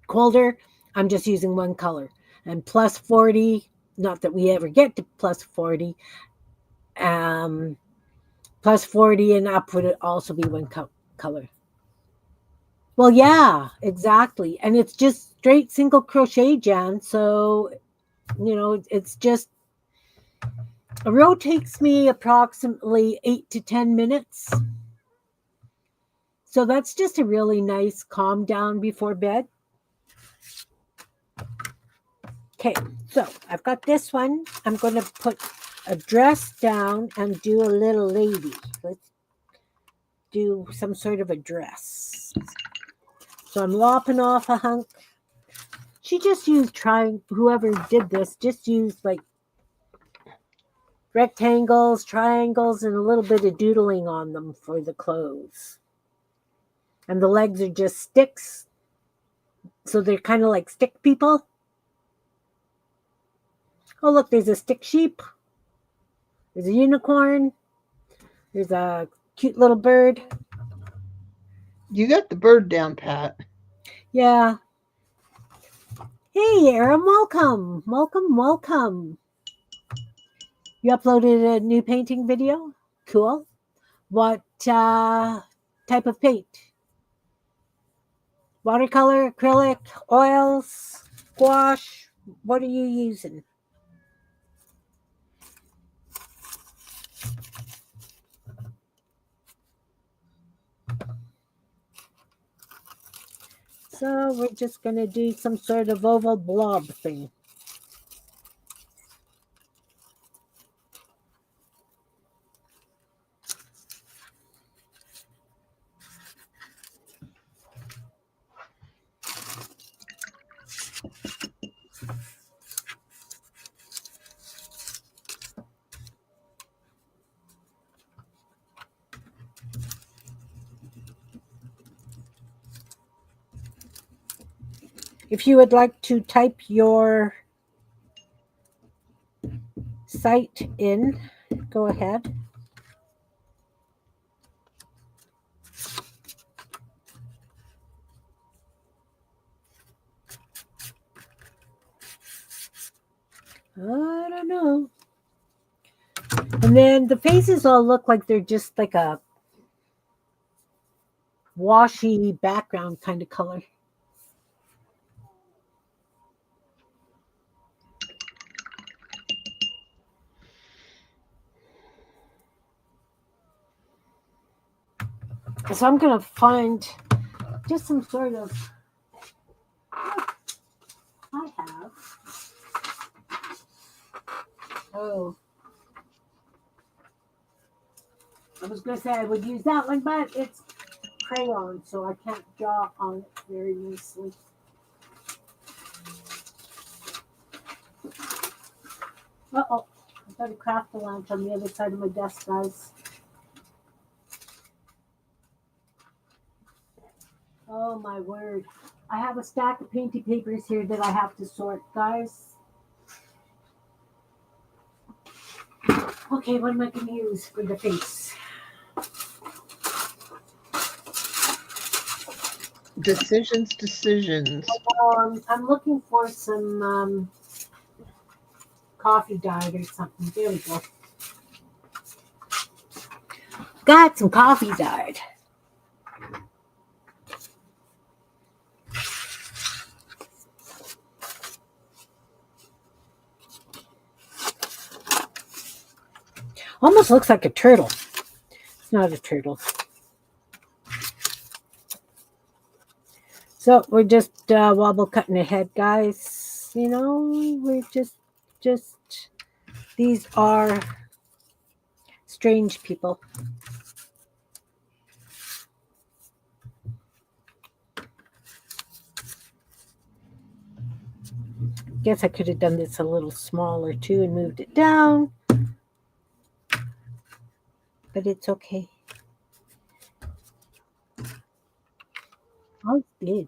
colder, I'm just using one color. And +40, not that we ever get to +40, um, +40 and up would also be one color. Well, yeah, exactly. And it's just straight single crochet, Jan. So, it's just a row takes me approximately 8 to 10 minutes. So that's just a really nice calm down before bed. Okay, so I've got this one. I'm going to put a dress down and do a little lady. Let's do some sort of a dress. So I'm lopping off a hunk. She just used whoever did this, just used like rectangles, triangles, and a little bit of doodling on them for the clothes. And the legs are just sticks. So they're kind of like stick people. Oh, look, there's a stick sheep. There's a unicorn. There's a cute little bird. You got the bird down, Pat. Yeah. Hey, Aram, welcome. Welcome, welcome. You uploaded a new painting video? Cool. What type of paint? Watercolor, acrylic, oils, gouache? What are you using? So we're just going to do some sort of oval blob thing. If you would like to type your site in, go ahead. I don't know. And then the faces all look like they're just like a washy background kind of color. So I'm going to find just some sort of, I have, oh, I was going to say I would use that one, but it's crayon, so I can't draw on it very nicely. Uh-oh, I've got a craft lunch on the other side of my desk, guys. Oh, my word. I have a stack of painty papers here that I have to sort, guys. Okay, what am I going to use for the face? Decisions. I'm looking for some coffee dyed or something. There we go. Got some coffee dyed. Almost looks like a turtle. It's not a turtle. So we're just wobble cutting ahead, guys. You know, we're just these are strange people. Guess I could have done this a little smaller too and moved it down. But it's okay. I did.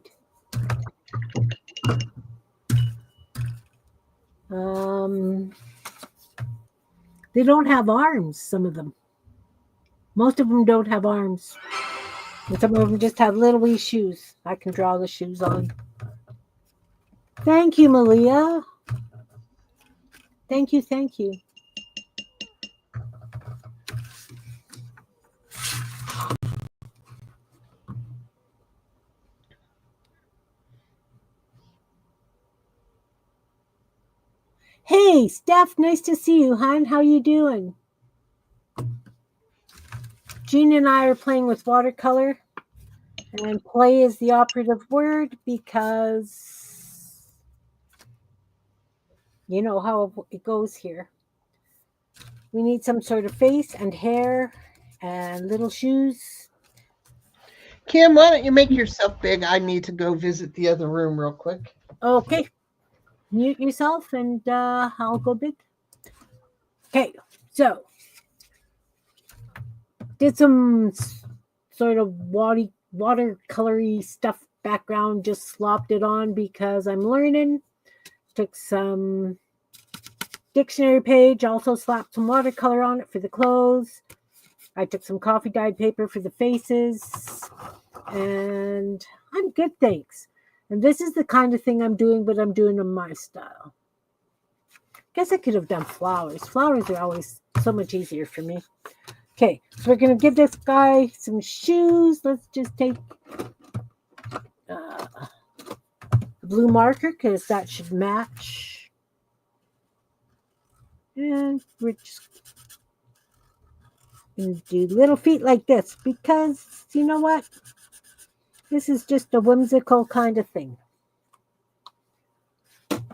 They don't have arms, some of them. Most of them don't have arms. And some of them just have little wee shoes. I can draw the shoes on. Thank you, Malia. Thank you, thank you. Hey, Steph, nice to see you, hon. How you doing? Jean and I are playing with watercolor. And play is the operative word because you know how it goes here. We need some sort of face and hair and little shoes. Kim, why don't you make yourself big? I need to go visit the other room real quick. Okay. Mute yourself and I'll go big. Okay. So, did some sort of watercolory stuff background, just slopped it on because I'm learning. Took some dictionary page, also slapped some watercolor on it for the clothes. I took some coffee dyed paper for the faces, and I'm good, thanks. And this is the kind of thing I'm doing, but I'm doing in my style. Guess I could have done flowers. Flowers are always so much easier for me. Okay, so we're going to give this guy some shoes. Let's just take a blue marker because that should match. And we're just going to do little feet like this because, you know what? This is just a whimsical kind of thing.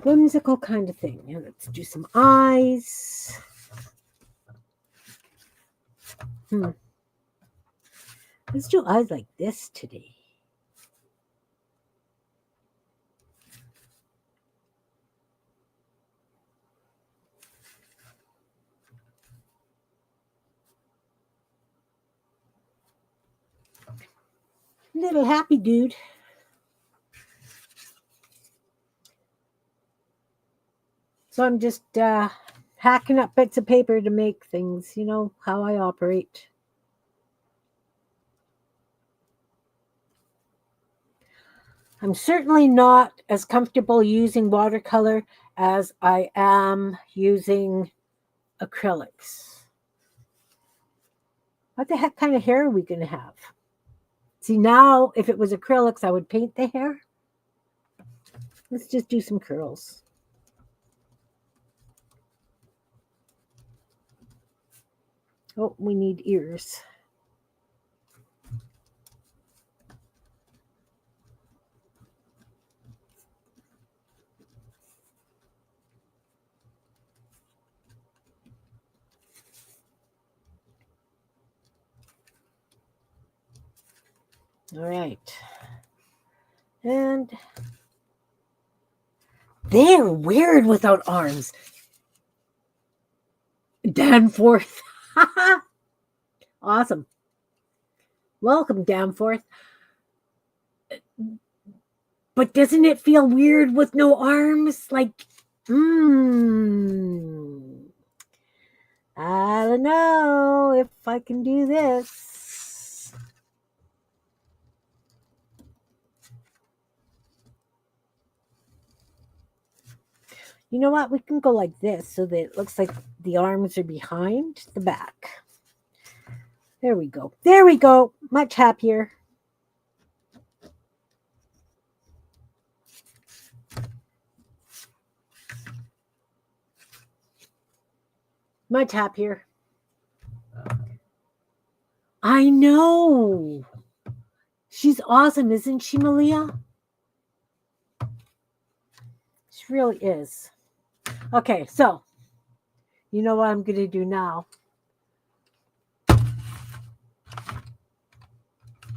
Whimsical kind of thing. Now let's do some eyes. Let's do eyes like this today. Little happy dude. So I'm just hacking up bits of paper to make things, you know, how I operate. I'm certainly not as comfortable using watercolor as I am using acrylics. What the heck kind of hair are we going to have? See, now, if it was acrylics, I would paint the hair. Let's just do some curls. Oh, we need ears. All right. And they're weird without arms. Danforth. Awesome. Welcome, Danforth. But doesn't it feel weird with no arms? Like, I don't know if I can do this. You know what? We can go like this so that it looks like the arms are behind the back. There we go. There we go. Much happier. Much happier. I know. She's awesome, isn't she, Malia? She really is. Okay, so you know what I'm going to do now?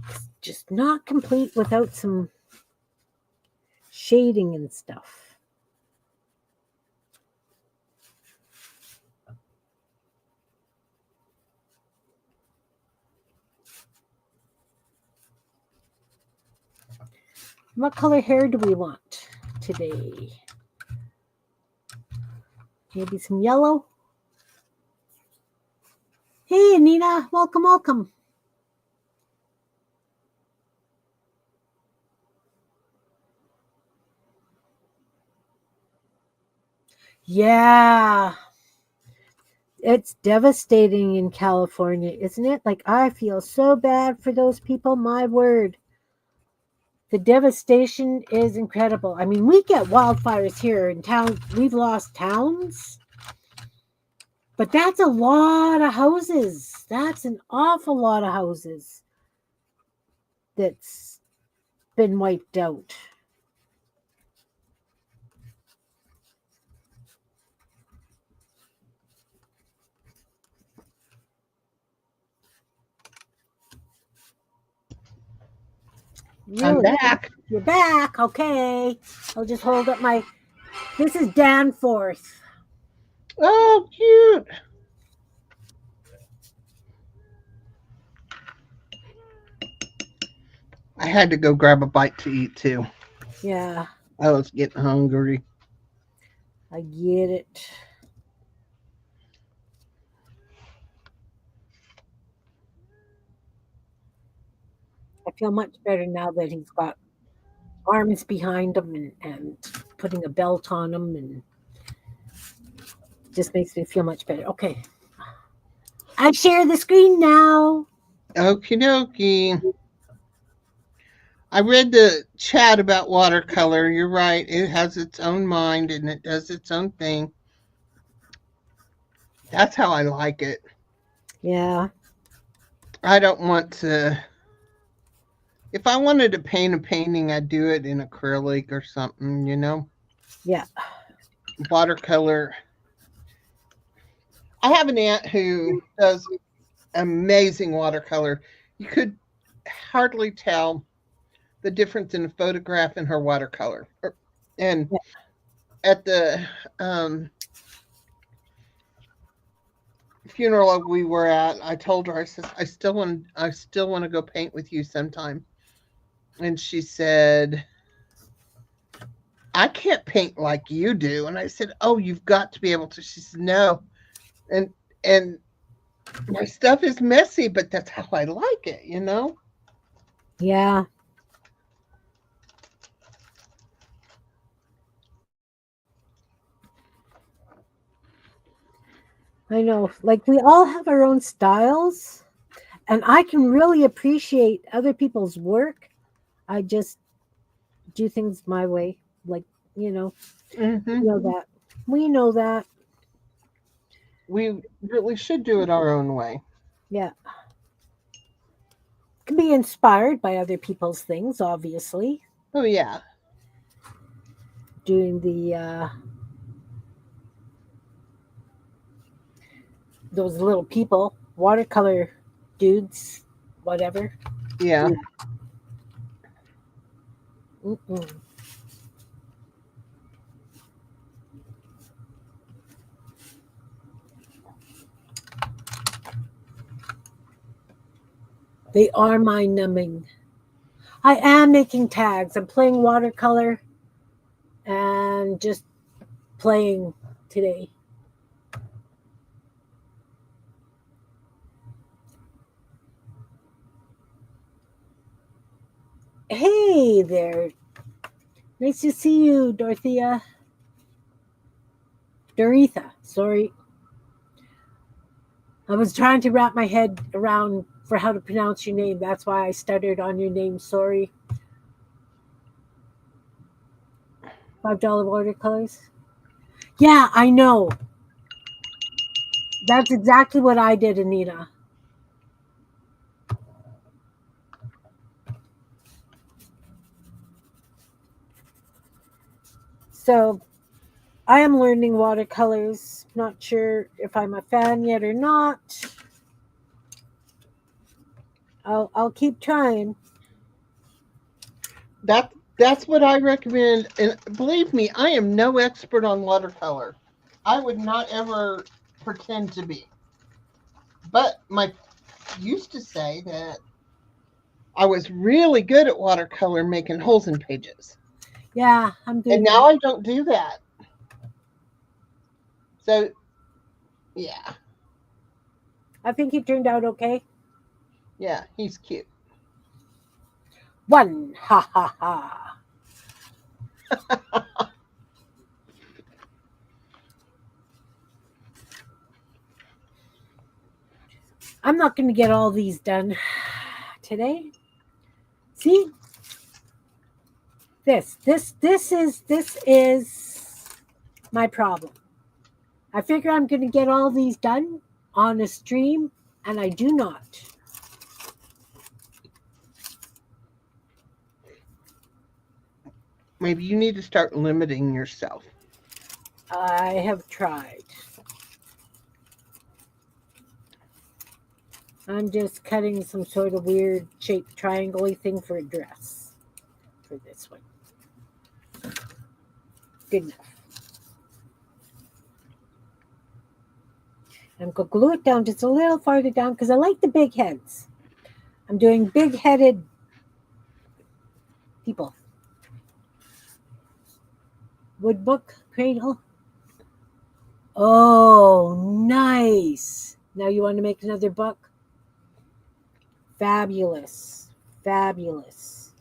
It's just not complete without some shading and stuff. What color hair do we want today? Maybe some yellow? Hey, Anita. Welcome, welcome. Yeah. It's devastating in California, isn't it? Like, I feel so bad for those people. My word. The devastation is incredible. I mean, we get wildfires here in town. We've lost towns. But that's a lot of houses. That's an awful lot of houses that's been wiped out. Really? I'm back. You're back. Okay. I'll just hold up my... This is Danforth. Oh, cute. I had to go grab a bite to eat too. Yeah, I was getting hungry. I get it. I feel much better now that he's got arms behind him and putting a belt on him, and just makes me feel much better. Okay, I share the screen now. Okie dokie. I read the chat about watercolor. You're right. It has its own mind and it does its own thing. That's how I like it. Yeah, I don't want to. If I wanted to paint a painting, I'd do it in acrylic or something, you know? yeah, Watercolor. I have an aunt who does amazing watercolor. You could hardly tell the difference in a photograph and her watercolor. And yeah. at the funeral we were at, I told her, I said, I still want to go paint with you sometime. And she said, I can't paint like you do. And I said, oh, you've got to be able to. She said, no. And my stuff is messy, but that's how I like it, you know? Yeah. I know. Like we all have our own styles, and I can really appreciate other people's work. I just do things my way. Like, you know, Mm-hmm. you know that. We know that. We really should do it our own way. Yeah. Can be inspired by other people's things, obviously. Oh, yeah. Doing those little people, watercolor dudes, whatever. Yeah. Mm-mm. They are mind numbing. I am making tags. I'm playing watercolor and just playing today. Hey there. Nice to see you, Dorothea. Doretha, sorry. I was trying to wrap my head around for how to pronounce your name. That's why I stuttered on your name. Sorry. $5 watercolors. Yeah, I know. That's exactly what I did, Anita. So I am learning watercolors. Not sure if I'm a fan yet or not. I'll keep trying. That's what I recommend. And believe me, I am no expert on watercolor. I would not ever pretend to be. But my used to say that I was really good at watercolor making holes in pages. Yeah, I'm And doing now that. I don't do that. So, yeah. I think he turned out okay. Yeah, he's cute. One, ha ha ha. I'm not going to get all these done today. See, this is my problem. I figure I'm going to get all these done on a stream, and I do not. Maybe you need to start limiting yourself. I have tried. I'm just cutting some sort of weird shaped triangle thing for a dress for this one. Good enough. I'm going to glue it down just a little farther down because I like the big heads. I'm doing big headed people. Woodbook cradle. Oh, nice. Now you want to make another book? Fabulous. Fabulous.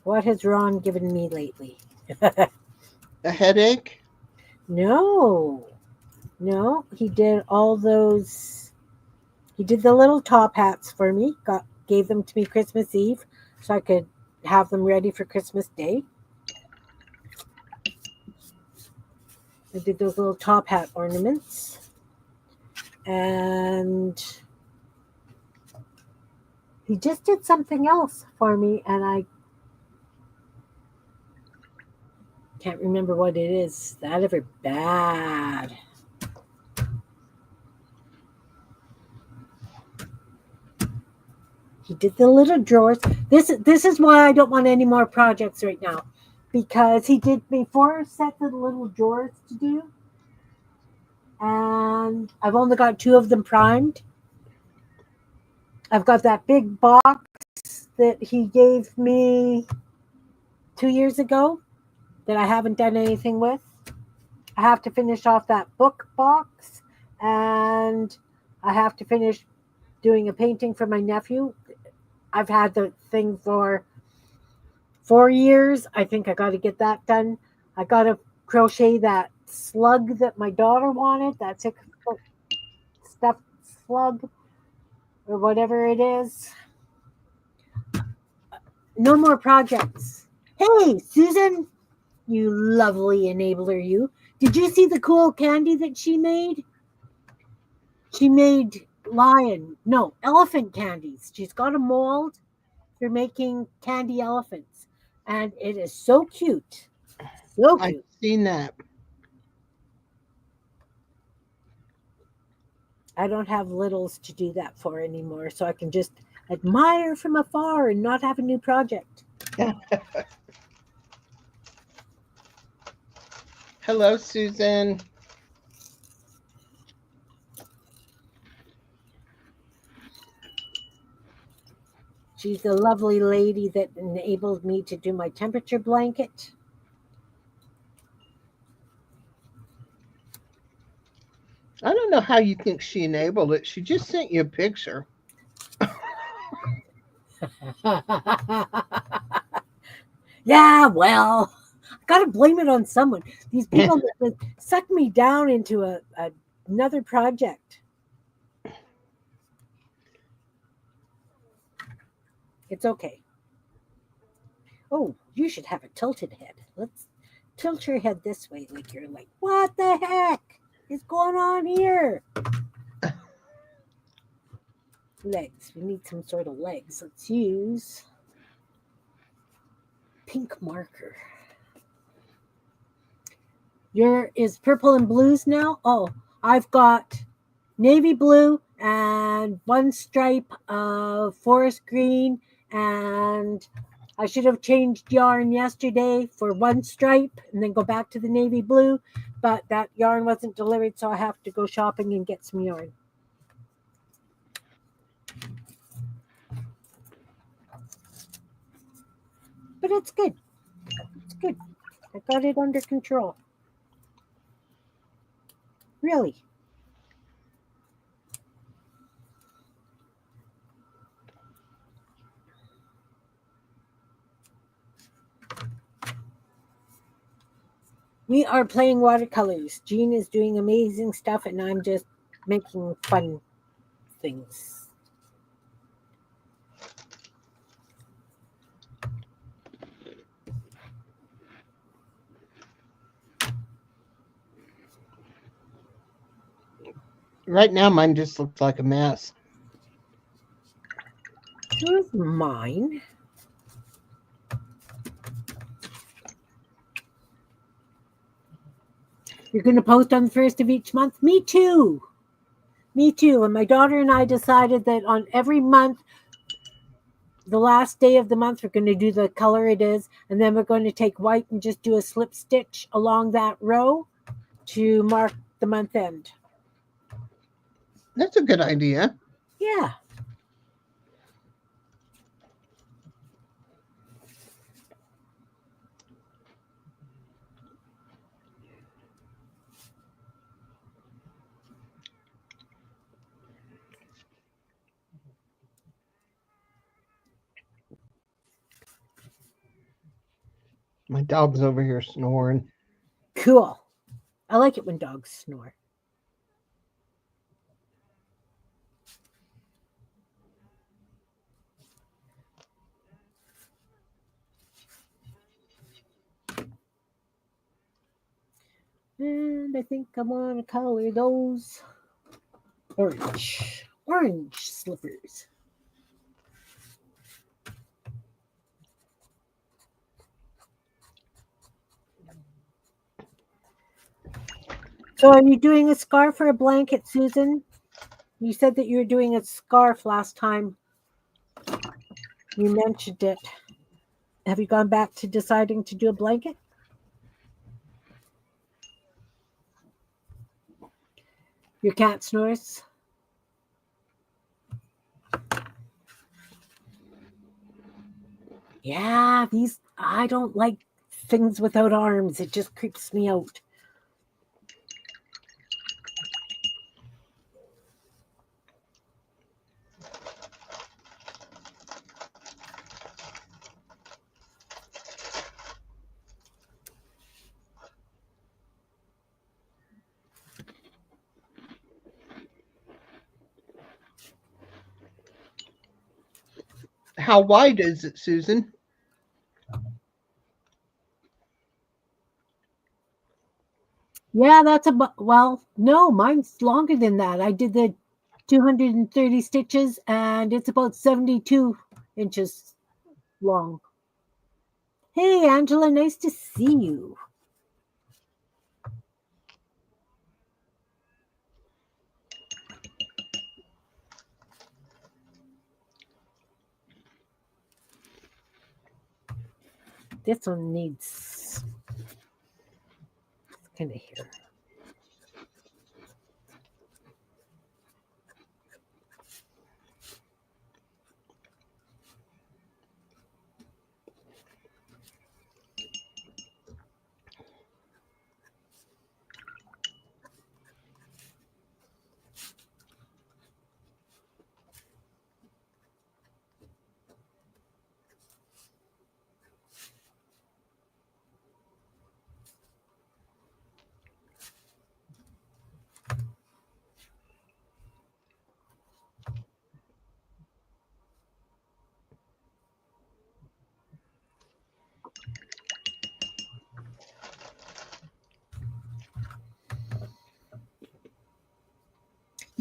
What has Ron given me lately? A headache? No. No, he did all those. He did the little top hats for me. Gave them to me Christmas Eve so I could have them ready for Christmas Day. I did those little top hat ornaments. And he just did something else for me, and I can't remember what it is. That ever bad. He did the little drawers. This is why I don't want any more projects right now, because he did me 4 sets of little drawers to do, and I've only got 2 of them primed. I've got that big box that he gave me 2 years ago that I haven't done anything with. I have to finish off that book box, and I have to finish doing a painting for my nephew. I've had the thing for 4 years. I think I got to get that done. I got to crochet that slug that my daughter wanted, that 6-foot stuffed slug or whatever it is. No more projects. Hey, Susan, you lovely enabler, you. Did you see the cool candy that she made? She made elephant candies. She's got a mold for making candy elephants, and it is so cute. So I've cute. seen that. I don't have littles to do that for anymore, so I can just admire from afar and not have a new project. Hello, Susan. She's the lovely lady that enabled me to do my temperature blanket. I don't know how you think she enabled it. She just sent you a picture. Yeah, well, I gotta blame it on someone. These people that suck me down into another project. It's okay. Oh, you should have a tilted head. Let's tilt your head this way, like you're like, what the heck is going on here? Legs. We need some sort of legs. Let's use pink marker. Is purple and blues now? Oh, I've got navy blue and 1 stripe of forest green, and I should have changed yarn yesterday for 1 stripe and then go back to the navy blue, but that yarn wasn't delivered, so I have to go shopping and get some yarn. But it's good. It's good. I got it under control. Really. We are playing watercolors. Jean is doing amazing stuff, and I'm just making fun things. Right now, mine just looks like a mess. Here's mine. You're going to post on the first of each month? Me too. Me too. And my daughter and I decided that on every month, the last day of the month, we're going to do the color it is. And then we're going to take white and just do a slip stitch along that row to mark the month end. That's a good idea. Yeah. My dog's over here snoring. Cool. I like it when dogs snore. And I think I want to color those orange. Orange slippers. So are you doing a scarf or a blanket, Susan? You said that you were doing a scarf last time. You mentioned it. Have you gone back to deciding to do a blanket? Your cat snores. Yeah, these I don't like things without arms. It just creeps me out. How wide is it, Susan? Yeah, that's well, no, mine's longer than that. I did the 230 stitches and it's about 72 inches long. Hey, Angela, nice to see you. This one needs kind of here.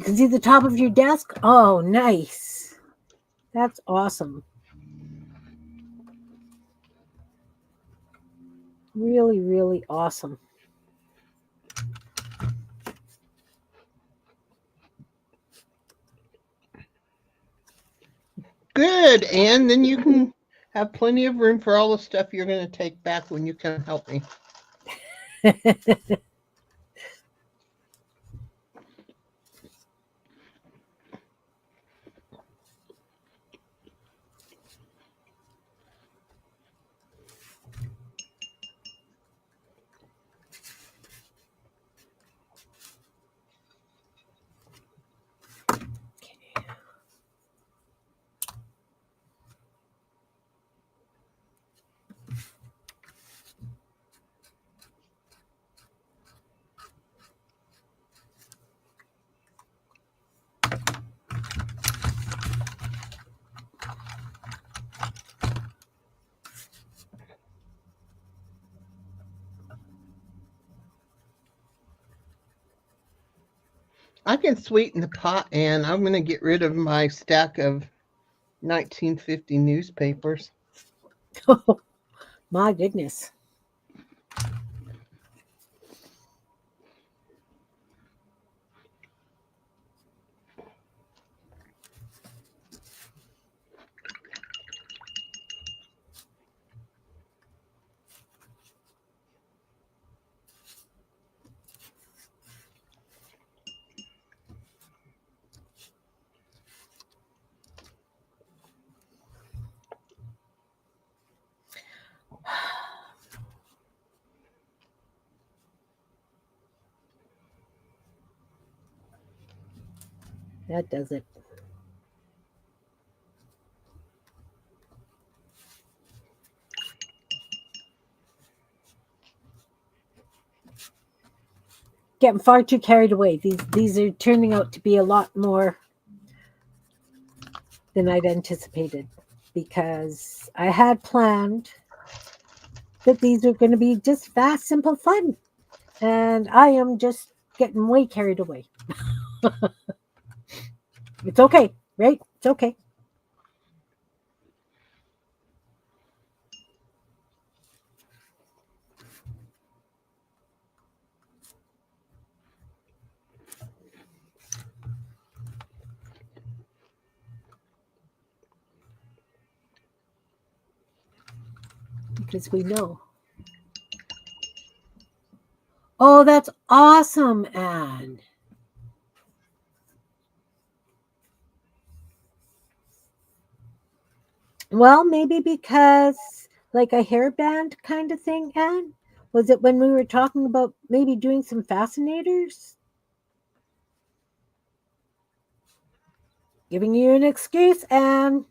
You can see the top of your desk. Oh, nice. That's awesome. Really, really awesome. Good, and then you can have plenty of room for all the stuff you're going to take back when you come help me. I can sweeten the pot, and I'm going to get rid of my stack of 1950 newspapers. Oh, my goodness. That does it. getting far too carried away. These are turning out to be a lot more than I'd anticipated, because I had planned that these are going to be just fast, simple fun. And I am just getting way carried away. It's okay, right? It's okay. Because we know. Oh, that's awesome, Anne. Well, maybe because like a hairband kind of thing, Anne? Was it when we were talking about maybe doing some fascinators? Giving you an excuse, Anne,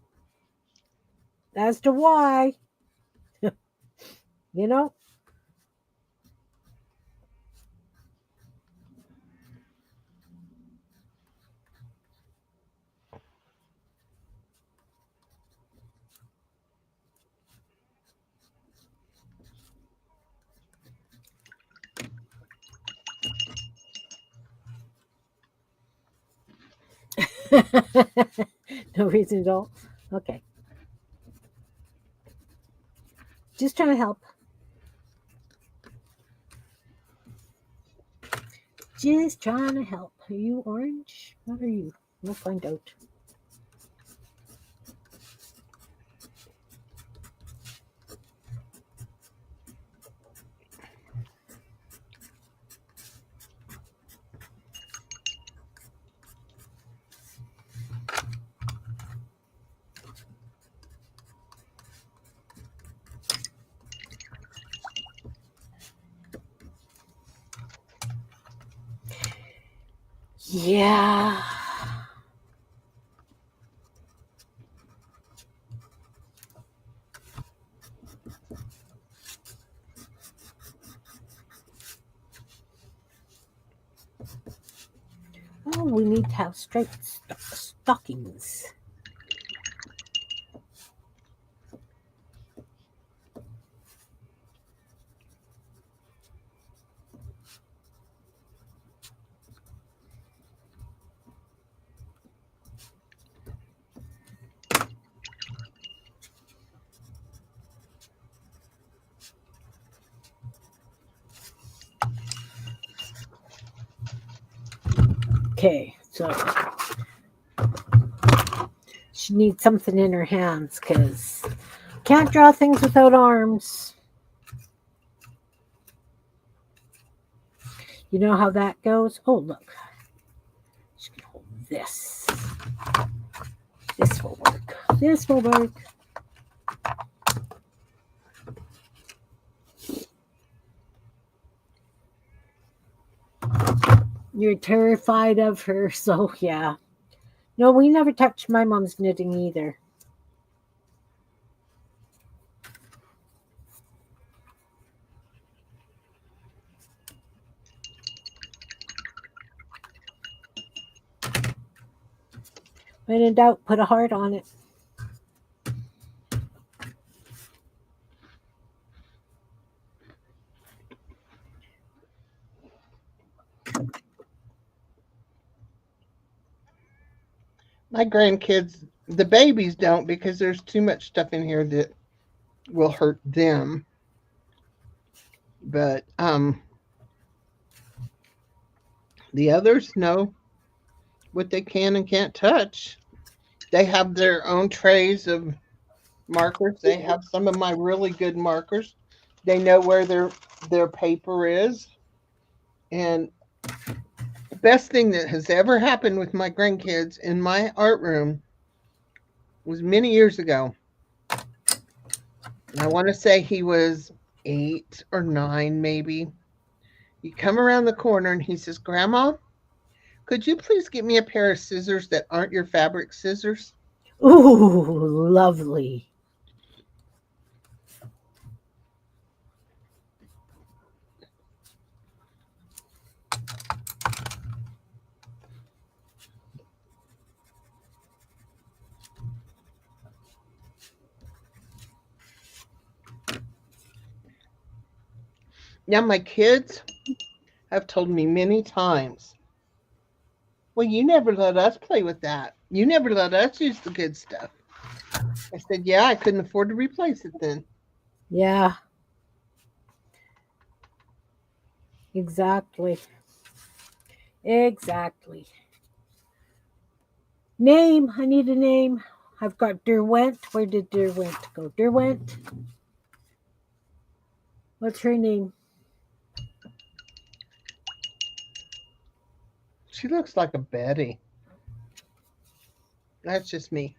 as to why. You know? No reason at all. Okay. Just trying to help. Just trying to help. Are you orange? What are you? We'll find out. Yeah. Oh, we need to have striped stockings. Okay, so she needs something in her hands because can't draw things without arms. You know how that goes? Oh, look. She can hold this. This will work. This will work. You're terrified of her, so yeah. No, we never touched my mom's knitting either. When in doubt, put a heart on it. My grandkids, the babies don't, because there's too much stuff in here that will hurt them. But the others know what they can and can't touch. They have their own trays of markers. They have some of my really good markers. They know where their paper is. And the best thing that has ever happened with my grandkids in my art room was many years ago. And I want to say he was 8 or 9, maybe. You come around the corner and he says, "Grandma, could you please get me a pair of scissors that aren't your fabric scissors?" Ooh, lovely. Now, my kids have told me many times, well, you never let us play with that. You never let us use the good stuff. I said, yeah, I couldn't afford to replace it then. Yeah, exactly. Exactly. Name. I need a name. I've got Derwent. Where did Derwent go? Derwent. What's her name? She looks like a Betty. That's just me.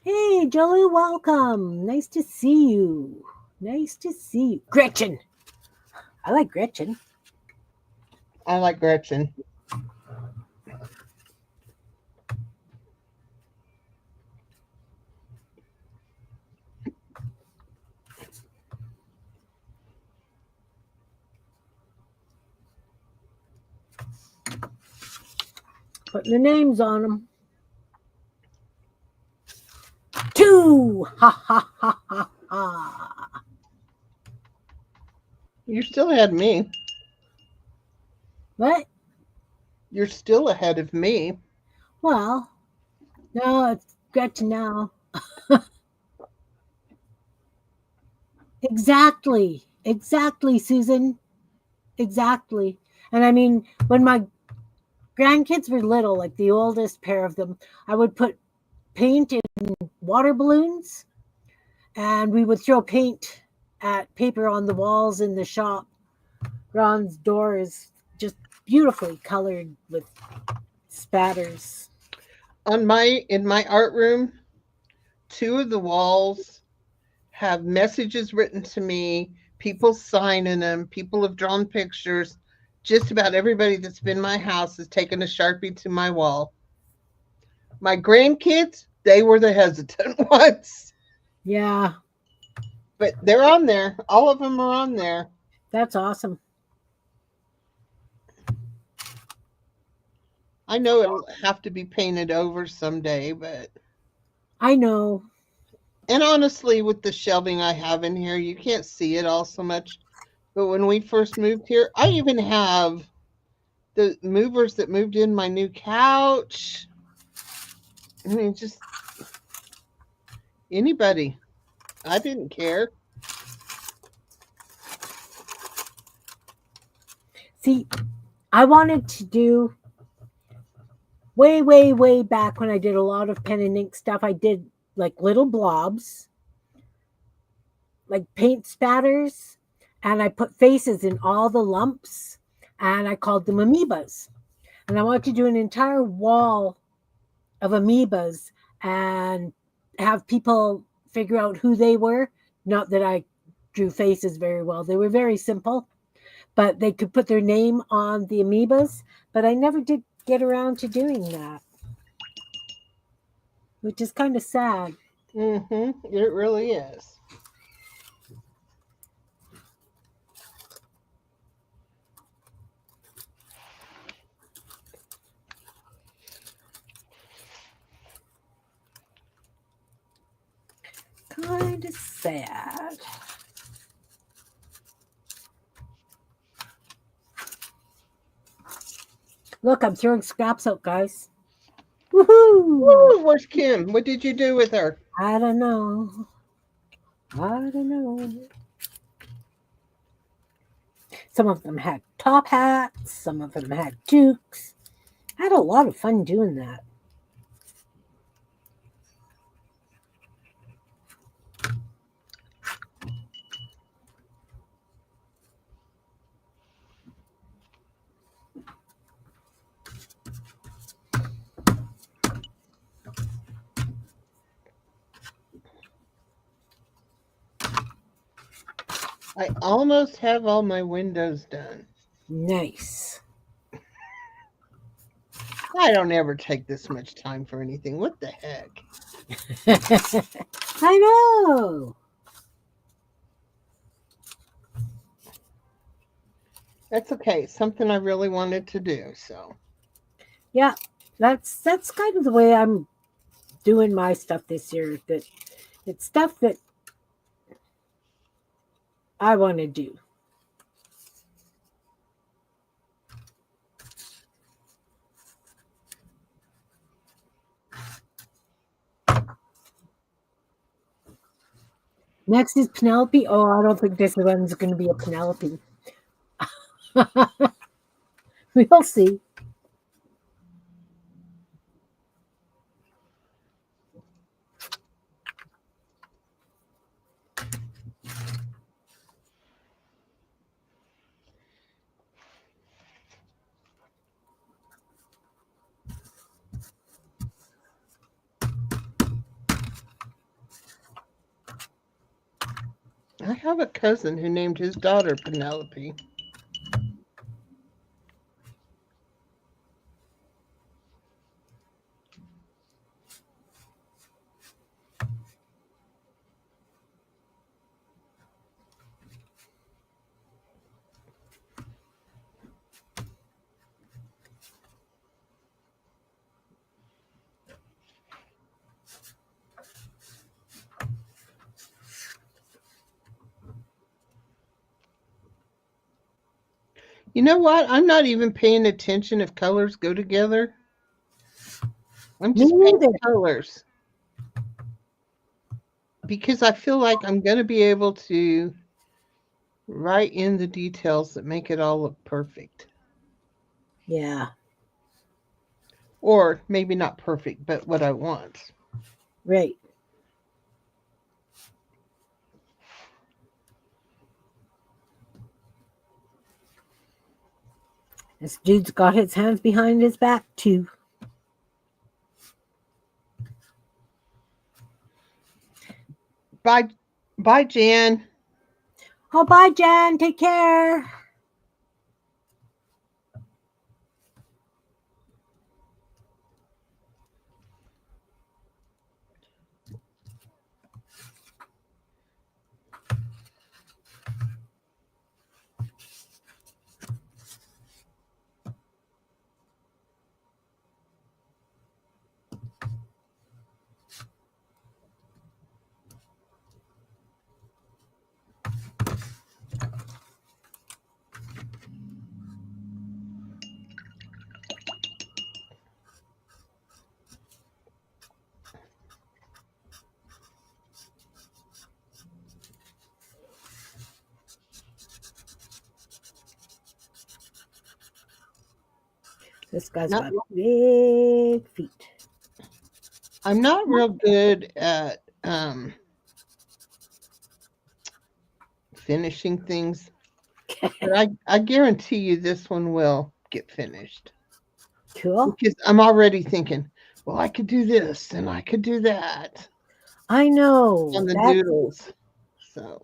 Hey, Joey, welcome. Nice to see you. Nice to see you. Gretchen. I like Gretchen. I like Gretchen. Putting the names on them. 2. Ha ha ha ha ha. You're still ahead of me. What? You're still ahead of me. Well, no, it's Gretchen now. Exactly. Exactly, Susan. Exactly. And I mean, when my grandkids were little, like the oldest pair of them, I would put paint in water balloons and we would throw paint at paper on the walls in the shop. Ron's door is just beautifully colored with spatters. In my art room, 2 of the walls have messages written to me, people signing them, people have drawn pictures. Just about everybody that's been in my house has taken a Sharpie to my wall. My grandkids, they were the hesitant ones. Yeah, But they're on there. All of them are on there. that's awesome. I know it'll have to be painted over someday, but I know. and honestly, with the shelving I have in here, you can't see it all so much. But when we first moved here, I even have the movers that moved in my new couch. I mean, just anybody. I didn't care. See, I wanted to do way, way, way back when I did a lot of pen and ink stuff. I did like little blobs, like paint spatters, and I put faces in all the lumps, and I called them amoebas. And I wanted to do an entire wall of amoebas and have people figure out who they were. Not that I drew faces very well, they were very simple, but they could put their name on the amoebas. But I never did get around to doing that, which is kind of sad. It really is. Kind of sad. Look, I'm throwing scraps out, guys. Woohoo! Woo, where's Kim? What did you do with her? I don't know. I don't know. Some of them had top hats, some of them had toques. I had a lot of fun doing that. I almost have all my windows done. Nice. I don't ever take this much time for anything. What the heck? I know. That's okay. It's something I really wanted to do. So Yeah, that's kind of the way I'm doing my stuff this year. That it's stuff that I want to do. Next is Penelope. Oh, I don't think this one's going to be a Penelope. We'll see. I have a cousin who named his daughter Penelope. You know what? I'm not even paying attention if colors go together. I'm Me just paying neither. colors because I feel like I'm going to be able to write in the details that make it all look perfect. Yeah, Or maybe not perfect, but what I want. right. This dude's got his hands behind his back, too. Bye, bye, Jan. Oh, bye, Jan. Take care. This guy's Not, got big feet. I'm not real good at finishing things, but I guarantee you this one will get finished. Cool. Because I'm already thinking, well, I could do this and I could do that I know. on the That's, doodles. So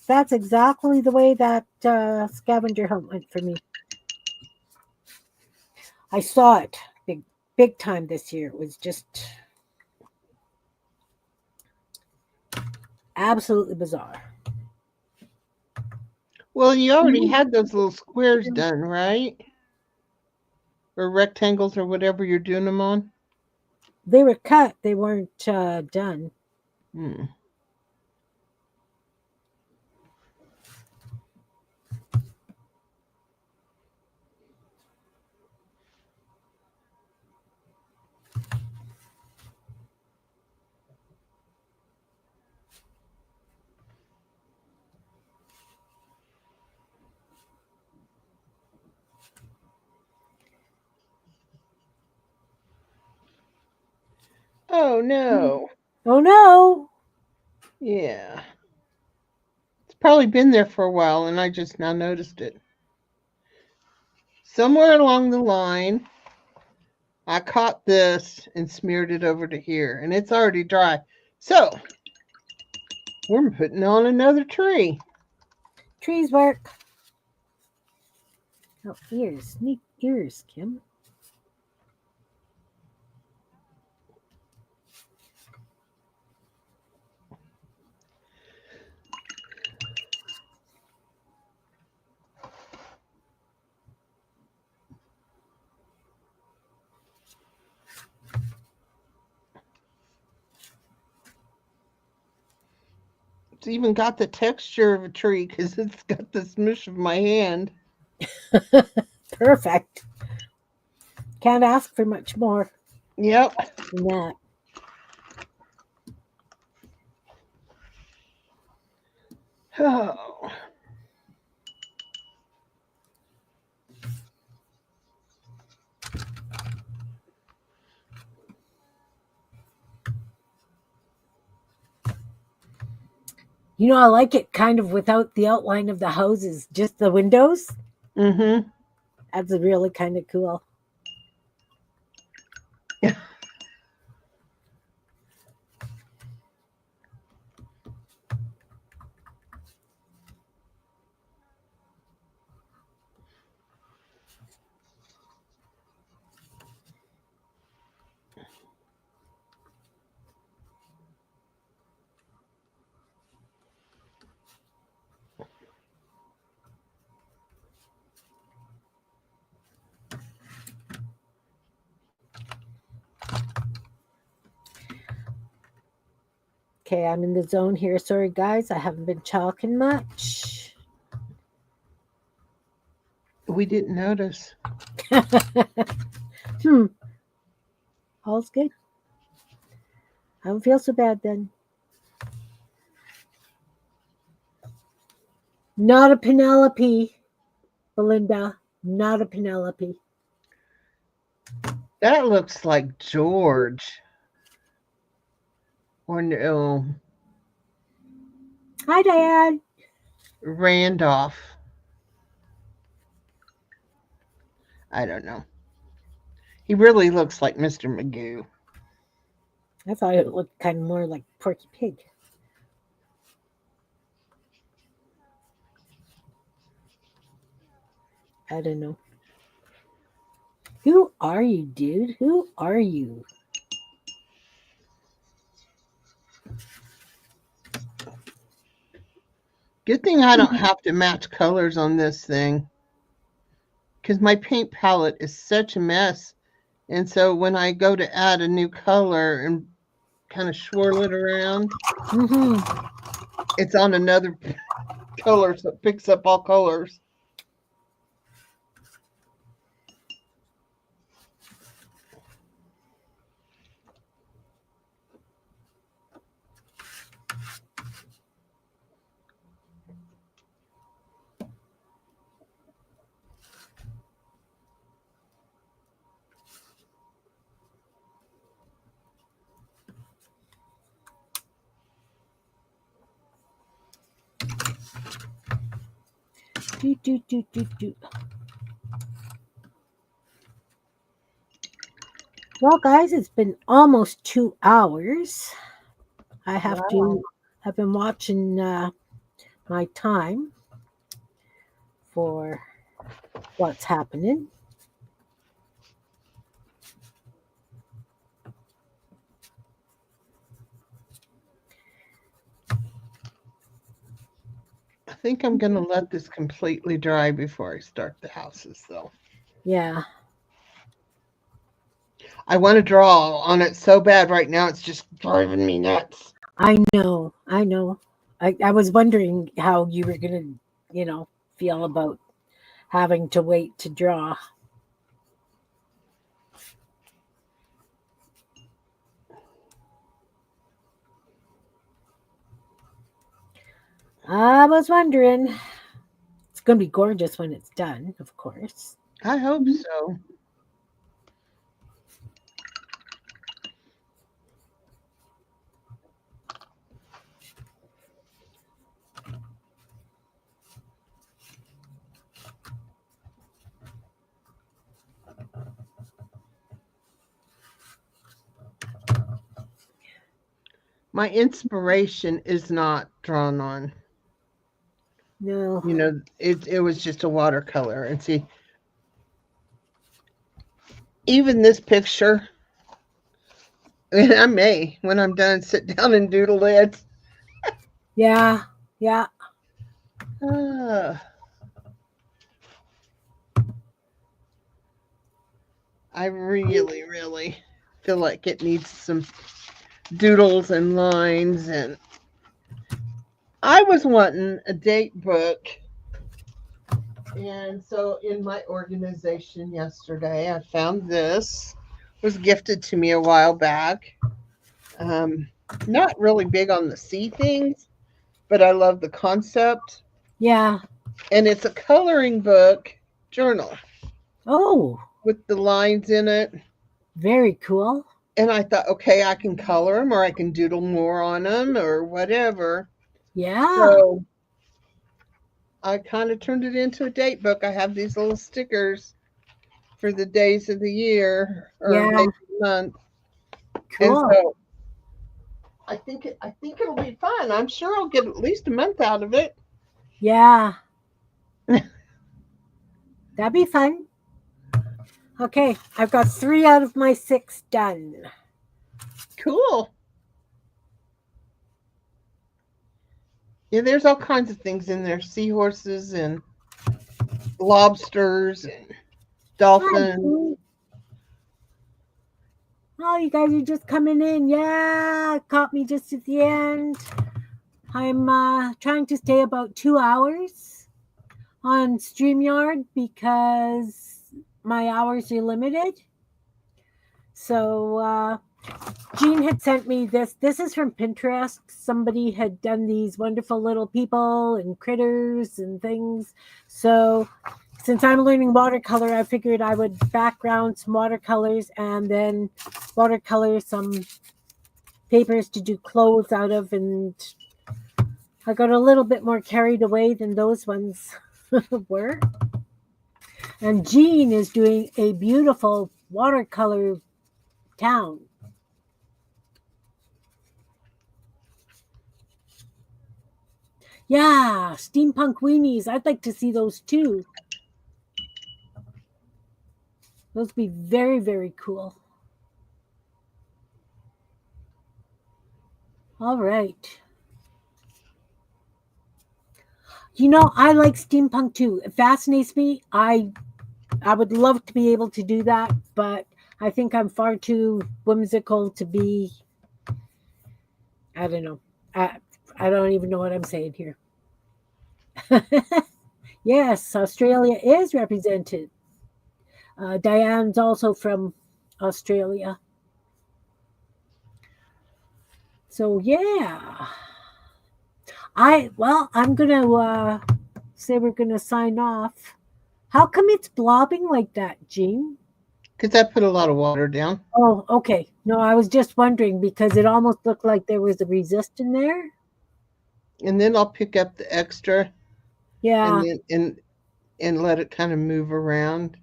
that's exactly the way that scavenger hunt went for me. I saw it big time this year. It was just absolutely bizarre. well, you already had those little squares done, right? Or rectangles or whatever you're doing them on. They were cut. They weren't done. Hmm. Oh no. Oh no. Yeah. It's probably been there for a while and I just now noticed it. Somewhere along the line, I caught this and smeared it over to here, and it's already dry. So we're putting on another tree. Trees work. Oh, ears. Neat ears, Kim. It's even got the texture of a tree because it's got the smush of my hand. Perfect. Can't ask for much more Yep. than that. Oh. You know, I like it kind of without the outline of the houses, just the windows. Mm-hmm. That's really kind of cool. Okay, I'm in the zone here. Sorry, guys, I haven't been talking much. We didn't notice. All's good. I don't feel so bad then. Not a Penelope, Belinda. Not a Penelope. That looks like George. Or no, Hi, Diane. Randolph. I don't know. He really looks like Mr. Magoo. I thought it looked kind of more like Porky Pig. I don't know. Who are you, dude? Who are you? Good thing I don't have to match colors on this thing. Because my paint palette is such a mess. And so when I go to add a new color and kind of swirl it around, Mm-hmm. it's on another color, so it picks up all colors. Do. Well, guys, it's been almost 2 hours. I have Wow. to. I've been watching my time for what's happening. I think I'm going to let this completely dry before I start the houses, though. Yeah. I want to draw on it so bad right now. It's just driving me nuts. I know. I know. I was wondering how you were going to, feel about having to wait to draw. I was wondering. It's going to be gorgeous when it's done, of course. I hope so. My inspiration is not drawn on. No. It was just a watercolor. And see, even this picture, and I may, when I'm done, sit down and doodle it. Yeah. Yeah. I really, really feel like it needs some doodles and lines and I was wanting a date book. And so in my organization yesterday, I found this. It was gifted to me a while back. Um, Not really big on the sea things, but I love the concept. Yeah. And it's a coloring book journal Oh, with the lines in it. very cool. And I thought, okay, I can color them or I can doodle more on them or whatever. Yeah. So I kind of turned it into a date book. I have these little stickers for the days of the year or Yeah. days of the month. And Cool. so I think it'll be fun. I'm sure I'll get at least a month out of it. Yeah. That'd be fun. Okay. I've got 3 out of my 6 done. Cool. Yeah, there's all kinds of things in there. Seahorses and lobsters and Hi, dolphins. Jean. Oh, you guys are just coming in. Yeah. Caught me just at the end. I'm trying to stay about 2 hours on StreamYard because my hours are limited. So Jean had sent me this. This is from Pinterest. Somebody had done these wonderful little people and critters and things. So since I'm learning watercolor, I figured I would background some watercolors and then watercolor some papers to do clothes out of. And I got a little bit more carried away than those ones were. And Jean is doing a beautiful watercolor town. Yeah, steampunk weenies. I'd like to see those too. Those would be very, very cool. All right. You know, I like steampunk too. It fascinates me. I would love to be able to do that, but I think I'm far too whimsical to be. I don't know. I don't even know what I'm saying here. Yes, Australia is represented. Diane's also from Australia. So yeah. I'm gonna say we're gonna sign off. How come it's blobbing like that, Jean? Because I put a lot of water down. Oh, okay. No, I was just wondering because it almost looked like there was a resist in there. And then I'll pick up the extra and Yeah, then and let it kind of move around.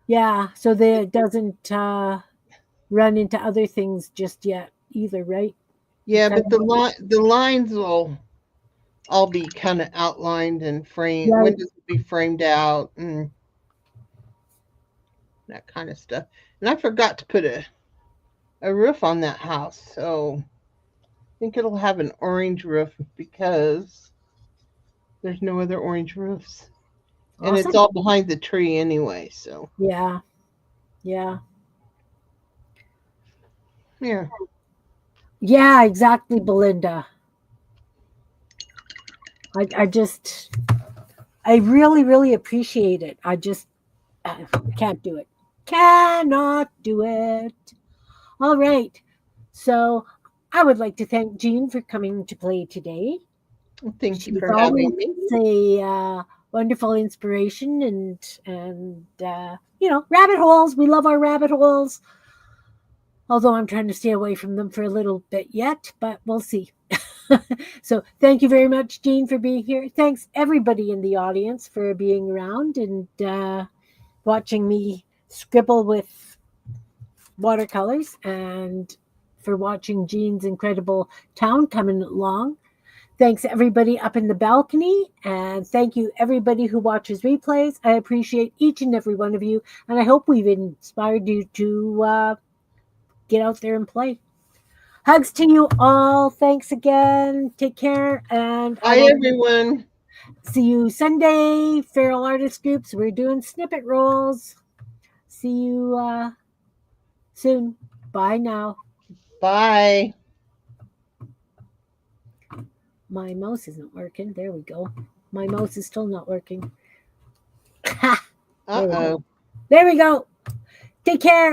yeah. So that it doesn't run into other things just yet either, right? You Yeah, kind but of want it, the lines will all be kind of outlined and framed. right? Windows will be framed out and that kind of stuff. And I forgot to put a roof on that house, so I think it'll have an orange roof because there's no other orange roofs. And it's Awesome. all behind the tree anyway, so Yeah, yeah, yeah. yeah. Exactly, Belinda. I just I really, really appreciate it. I just can't do it. Cannot do it. All right. So I would like to thank Jean for coming to play today. Thank you She's for always having me. a wonderful inspiration and rabbit holes. We love our rabbit holes. Although I'm trying to stay away from them for a little bit yet, but we'll see. So thank you very much, Jean, for being here. Thanks everybody in the audience for being around and watching me scribble with watercolors and for watching Jean's incredible town coming along. Thanks everybody up in the balcony and thank you everybody who watches replays. I appreciate each and every one of you and I hope we've inspired you to get out there and play. Hugs to you all. Thanks again. Take care and I Bye, will everyone. see you Sunday. Feral Artist Groups. We're doing snippet rolls. See you soon. Bye now. Bye. My mouse isn't working. There we go. My mouse is still not working. There we go. Uh-oh. There we go. Take care.